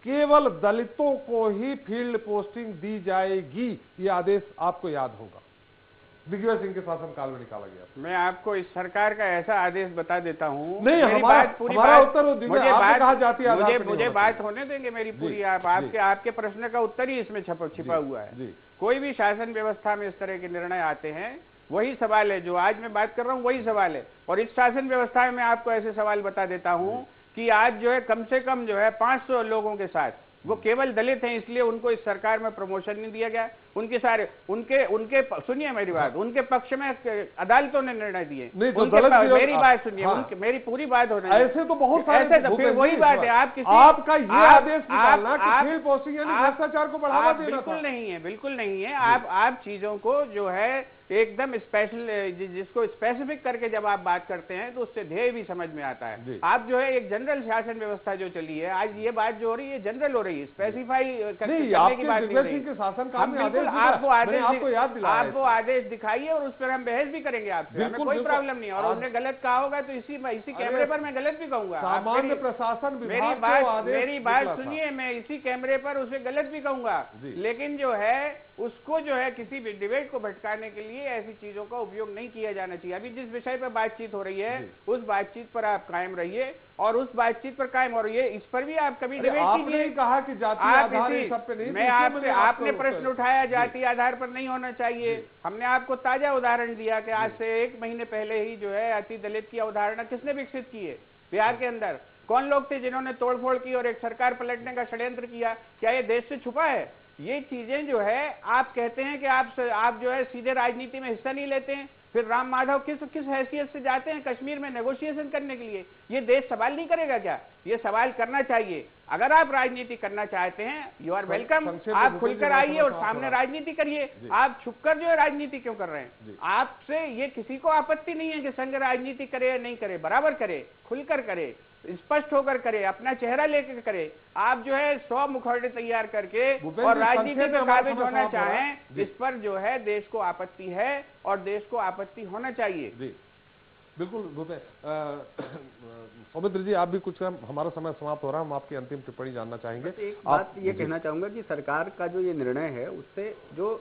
Speaker 1: केवल दलितों को ही फील्ड पोस्टिंग दी जाएगी। ये आदेश आपको याद होगा, दिग्विजय सिंह के शासनकाल में निकाला गया।
Speaker 6: मैं आपको इस सरकार का ऐसा आदेश बता देता हूं।
Speaker 1: नहीं, हमारा उत्तर
Speaker 6: मुझे बात होने देंगे मेरी पूरी। आपके प्रश्न का उत्तर ही इसमें छिपा हुआ है। कोई भी शासन व्यवस्था में इस तरह के निर्णय आते हैं, वही सवाल है जो आज मैं बात कर रहा हूं, वही सवाल है। और इस शासन व्यवस्था में मैं आपको ऐसे सवाल बता देता हूं कि आज जो है कम से कम जो है 500 लोगों के साथ, वो केवल दलित हैं इसलिए उनको इस सरकार में प्रमोशन नहीं दिया गया। उनके सुनिए मेरी बात, उनके पक्ष में अदालतों ने निर्णय दिए। मेरी बात सुनिए, मेरी पूरी बात होने।
Speaker 1: ऐसे तो बहुत सारे,
Speaker 6: तो फिर वही बात है।
Speaker 1: आपका ये आदेश निकालना कि फील्ड पोस्टिंग यानी भ्रष्टाचार को बढ़ावा देना था।
Speaker 6: बिल्कुल नहीं है। आप चीजों को जो है एकदम स्पेशल, जिसको स्पेसिफिक करके जब आप बात करते हैं तो उससे ध्येय भी समझ में आता है। आप जो है एक जनरल शासन व्यवस्था जो चली है, आज ये बात जो हो रही है जनरल हो रही है, स्पेसिफाई करने की बात नहीं हो रही। बिल्कुल आप वो आदेश दिखाइए और उस पर हम बहस भी करेंगे आपसे, हमें कोई प्रॉब्लम नहीं। और उसने गलत कहा होगा तो इसी कैमरे पर मैं गलत भी कहूंगा।
Speaker 1: सामान्य प्रशासन
Speaker 6: मेरी बात सुनिए, मैं इसी कैमरे पर उसे गलत भी कहूंगा। लेकिन जो है उसको जो है किसी भी डिबेट को भटकाने के लिए ऐसी चीजों का उपयोग नहीं किया जाना चाहिए। अभी जिस विषय पर बातचीत हो रही है उस बातचीत पर आप कायम रहिए और उस बातचीत पर कायम। और ये इस पर भी आप कभी डिबेट कीजिए।
Speaker 1: कहा कि जातीय आधार सब पे नहीं,
Speaker 6: मैं आपने प्रश्न उठाया जातीय आधार पर नहीं होना चाहिए। हमने आपको ताजा उदाहरण दिया कि आज से 1 महीने पहले ही जो है अति दलित की अवधारणा किसने विकसित की है बिहार के अंदर? कौन लोग थे जिन्होंने तोड़फोड़ की और एक सरकार पलटने का षड्यंत्र किया? क्या ये देश से छुपा है? ये चीजें जो है आप कहते हैं कि आप जो है सीधे राजनीति में हिस्सा नहीं लेते हैं, फिर राम माधव किस हैसियत से जाते हैं कश्मीर में नेगोशिएशन करने के लिए? ये देश सवाल नहीं करेगा क्या? ये सवाल करना चाहिए। अगर आप राजनीति करना चाहते हैं, यू आर वेलकम। आप खुलकर आइए और सामने राजनीति करिए। आप छुपकर जो है राजनीति क्यों कर रहे हैं? आपसे ये किसी को आपत्ति नहीं है कि संघ राजनीति करे या नहीं करे, बराबर करे, खुलकर करे, स्पष्ट होकर करे, अपना चेहरा लेकर करे। आप जो है 100 मुखौटे तैयार करके और राजनीति पे काबिज होना चाहें, इस पर जो है देश को आपत्ति है और देश को आपत्ति होना चाहिए।
Speaker 1: बिल्कुल। सौमित्र जी, आप भी कुछ, हमारा समय समाप्त हो रहा है, हम आपकी अंतिम टिप्पणी जानना चाहेंगे।
Speaker 5: एक बात ये कहना चाहूंगा कि सरकार का जो ये निर्णय है उससे जो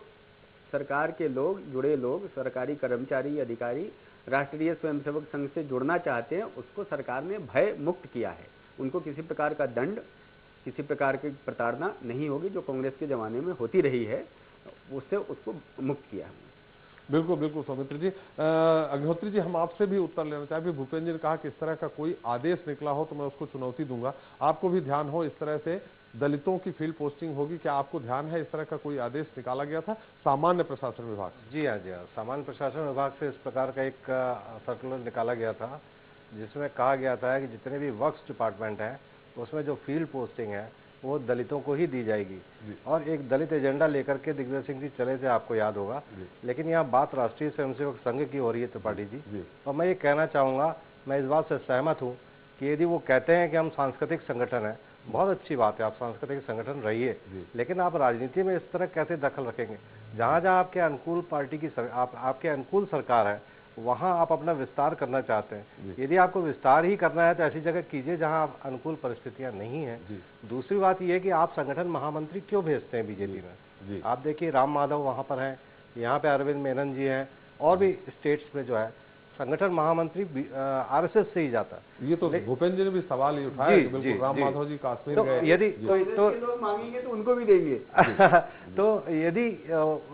Speaker 5: सरकार के लोग, जुड़े लोग, सरकारी कर्मचारी, अधिकारी राष्ट्रीय स्वयंसेवक संघ से जुड़ना चाहते हैं उसको सरकार ने भय मुक्त किया है। उनको किसी प्रकार का दंड, किसी प्रकार की प्रताड़ना नहीं होगी जो कांग्रेस के जमाने में होती रही है, उससे उसको मुक्त किया है।
Speaker 1: बिल्कुल बिल्कुल सौमित्र जी। अग्निहोत्री जी, हम आपसे भी उत्तर लेना चाहेंगे। भूपेंद्र जी ने कहा कि इस तरह का कोई आदेश निकला हो तो मैं उसको चुनौती दूंगा। आपको भी ध्यान हो इस तरह से दलितों की फील्ड पोस्टिंग होगी, क्या आपको ध्यान है इस तरह का कोई आदेश निकाला गया था सामान्य प्रशासन विभाग?
Speaker 3: जी हाँ, जी हाँ, सामान्य प्रशासन विभाग से इस प्रकार का एक सर्कुलर निकाला गया था जिसमें कहा गया था कि जितने भी वर्क्स डिपार्टमेंट हैं उसमें जो फील्ड पोस्टिंग है वो दलितों को ही दी जाएगी। और एक दलित एजेंडा लेकर के दिग्विजय सिंह जी चले थे, आपको याद होगा। लेकिन यहाँ बात राष्ट्रीय स्वयंसेवक संघ की हो रही है त्रिपाठी जी, और मैं ये कहना चाहूँगा, मैं इस बात से सहमत हूँ कि यदि वो कहते हैं कि हम सांस्कृतिक संगठन हैं, बहुत अच्छी बात है, आप सांस्कृतिक संगठन रहिए, लेकिन आप राजनीति में इस तरह कैसे दखल रखेंगे? जहाँ जहाँ आपके अनुकूल पार्टी की आपके अनुकूल सरकार है वहाँ आप अपना विस्तार करना चाहते हैं। यदि आपको विस्तार ही करना है तो ऐसी जगह कीजिए जहाँ आप अनुकूल परिस्थितियाँ नहीं हैं। दूसरी बात यह है कि आप संगठन महामंत्री क्यों भेजते हैं बीजेपी में? आप देखिए राम माधव वहाँ पर हैं, यहाँ पे अरविंद मेनन जी हैं, और भी स्टेट्स में जो है संगठन महामंत्री आरएसएस से ही जाता है।
Speaker 1: ये तो भूपेंद्र जी ने भी सवाल ही उठाया कि बिल्कुल राम माधव जी कश्मीर गए,
Speaker 3: यदि कोई तो
Speaker 5: लोग मांगेंगे तो उनको भी देंगे।
Speaker 3: तो यदि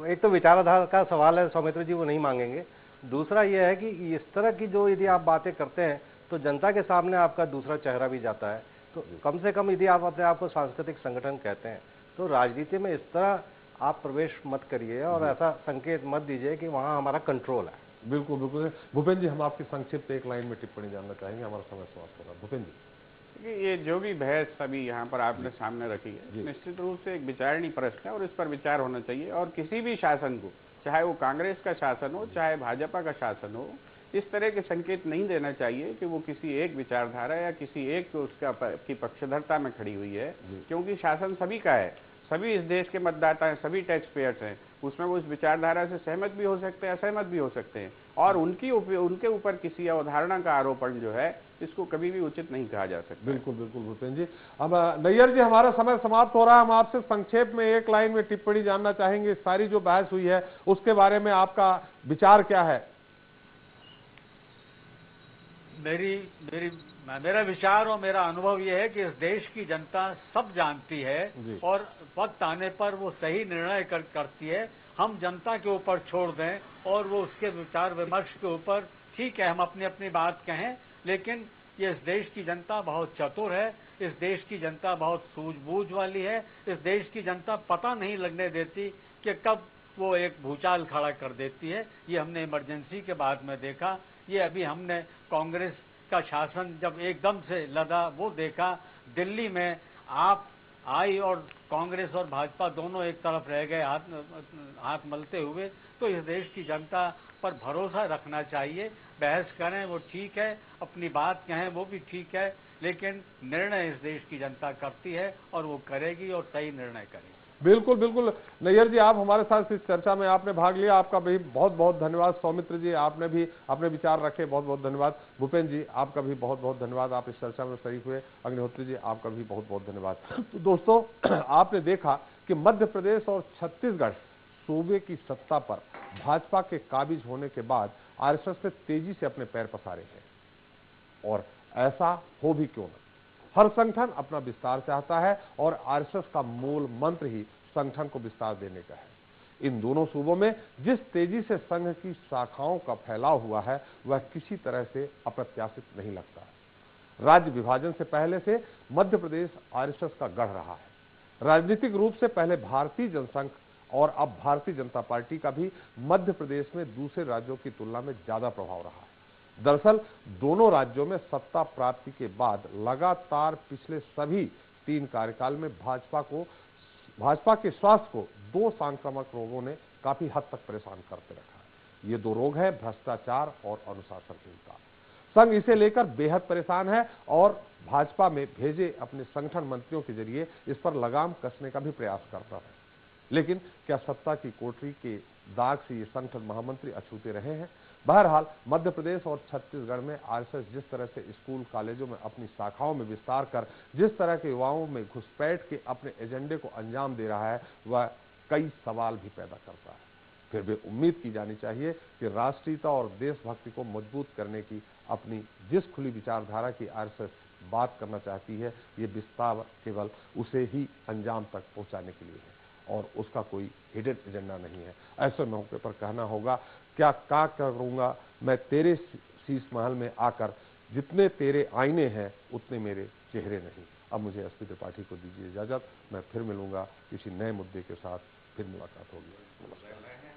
Speaker 3: एक तो विचारधारा का सवाल है सौमित्र जी, वो नहीं मांगेंगे। दूसरा यह है कि इस तरह की जो यदि आप बातें करते हैं तो जनता के सामने आपका दूसरा चेहरा भी जाता है। तो कम से कम यदि आप अपने आप को सांस्कृतिक संगठन कहते हैं तो राजनीति में इस तरह आप प्रवेश मत करिए और ऐसा संकेत मत दीजिए कि वहाँ हमारा कंट्रोल है।
Speaker 1: बिल्कुल बिल्कुल। भूपेंद्र जी, हम आपकी संक्षिप्त एक लाइन में टिप्पणी जानना चाहेंगे, हमारा समय समाप्त हो रहा है। भूपेंद्र जी,
Speaker 6: ये जो भी बहस अभी यहाँ पर आपने सामने रखी है निश्चित रूप से एक विचारणीय प्रश्न है और इस पर विचार होना चाहिए। और किसी भी शासन को, चाहे वो कांग्रेस का शासन हो चाहे भाजपा का शासन हो, इस तरह के संकेत नहीं देना चाहिए कि वो किसी एक विचारधारा या किसी एक उसका की पक्षधरता में खड़ी हुई है, क्योंकि शासन सभी का है, सभी इस देश के मतदाता हैं, सभी टैक्स पेयर्स हैं। उसमें वो उस विचारधारा से सहमत भी हो सकते हैं, असहमत भी हो सकते हैं, और उनके ऊपर किसी अवधारणा का आरोपण जो है इसको कभी भी उचित नहीं कहा जा सकता।
Speaker 1: बिल्कुल बिल्कुल भूपेंद्र जी। अब नैयर जी, हमारा समय समाप्त हो रहा है। हम आपसे संक्षेप में एक लाइन में टिप्पणी जानना चाहेंगे, सारी जो बहस हुई है उसके बारे में आपका विचार क्या है?
Speaker 7: मेरा विचार और मेरा अनुभव यह है कि इस देश की जनता सब जानती है और वक्त आने पर वो सही निर्णय करती है। हम जनता के ऊपर छोड़ दें और वो उसके विचार विमर्श के ऊपर, ठीक है, हम अपनी अपनी बात कहें, लेकिन ये इस देश की जनता बहुत चतुर है, इस देश की जनता बहुत सूझबूझ वाली है, इस देश की जनता पता नहीं लगने देती कि कब वो एक भूचाल खड़ा कर देती है। ये हमने इमरजेंसी के बाद में देखा, ये अभी हमने कांग्रेस का शासन जब एकदम से लदा वो देखा। दिल्ली में आप आई और कांग्रेस और भाजपा दोनों एक तरफ रह गए हाथ मलते हुए। तो इस देश की जनता पर भरोसा रखना चाहिए। बहस करें वो ठीक है, अपनी बात कहें वो भी ठीक है, लेकिन निर्णय इस देश की जनता करती है और वो करेगी और सही निर्णय करेगी।
Speaker 1: बिल्कुल बिल्कुल। नैयर जी, आप हमारे साथ इस चर्चा में आपने भाग लिया, आपका भी बहुत बहुत धन्यवाद। सौमित्र जी, आपने भी अपने विचार रखे, बहुत बहुत धन्यवाद। भूपेंद्र जी, आपका भी बहुत बहुत धन्यवाद, आप इस चर्चा में शरीक हुए। अग्निहोत्री जी, आपका भी बहुत बहुत धन्यवाद। तो दोस्तों, आपने देखा कि मध्य प्रदेश और छत्तीसगढ़ सूबे की सत्ता पर भाजपा के काबिज होने के बाद आरएसएस ने तेजी से अपने पैर पसारे हैं, और ऐसा हो भी क्यों न। हर संगठन अपना विस्तार चाहता है और आरएसएस का मूल मंत्र ही संगठन को विस्तार देने का है। इन दोनों सूबों में जिस तेजी से संघ की शाखाओं का फैलाव हुआ है वह किसी तरह से अप्रत्याशित नहीं लगता है। राज्य विभाजन से पहले से मध्य प्रदेश आरएसएस का गढ़ रहा है। राजनीतिक रूप से पहले भारतीय जनसंघ और अब भारतीय जनता पार्टी का भी मध्य प्रदेश में दूसरे राज्यों की तुलना में ज्यादा प्रभाव रहा है। दरअसल दोनों राज्यों में सत्ता प्राप्ति के बाद लगातार पिछले सभी 3 कार्यकाल में भाजपा के स्वास्थ्य को 2 संक्रामक रोगों ने काफी हद तक परेशान करते रखा है। ये 2 रोग हैं भ्रष्टाचार और अनुशासनहीनता। संघ इसे लेकर बेहद परेशान है और भाजपा में भेजे अपने संगठन मंत्रियों के जरिए इस पर लगाम कसने का भी प्रयास करता है। लेकिन क्या सत्ता की कोठरी के दाग से ये संगठन महामंत्री अछूते रहे हैं? बहरहाल मध्य प्रदेश और छत्तीसगढ़ में आरएसएस जिस तरह से स्कूल कॉलेजों में अपनी शाखाओं में विस्तार कर जिस तरह के युवाओं में घुसपैठ के अपने एजेंडे को अंजाम दे रहा है वह कई सवाल भी पैदा करता है। फिर भी उम्मीद की जानी चाहिए कि राष्ट्रीयता और देशभक्ति को मजबूत करने की अपनी जिस खुली विचारधारा की आरएसएस बात करना चाहती है, ये विस्तार केवल उसे ही अंजाम तक पहुंचाने के लिए है और उसका कोई हिडन एजेंडा नहीं है। ऐसे मौके पर कहना होगा, क्या करूंगा मैं तेरे शीश महल में आकर, जितने तेरे आईने हैं उतने मेरे चेहरे नहीं। अब मुझे एसपी त्रिपाठी को दीजिए इजाजत, मैं फिर मिलूंगा किसी नए मुद्दे के साथ, फिर मुलाकात होगी। नमस्कार।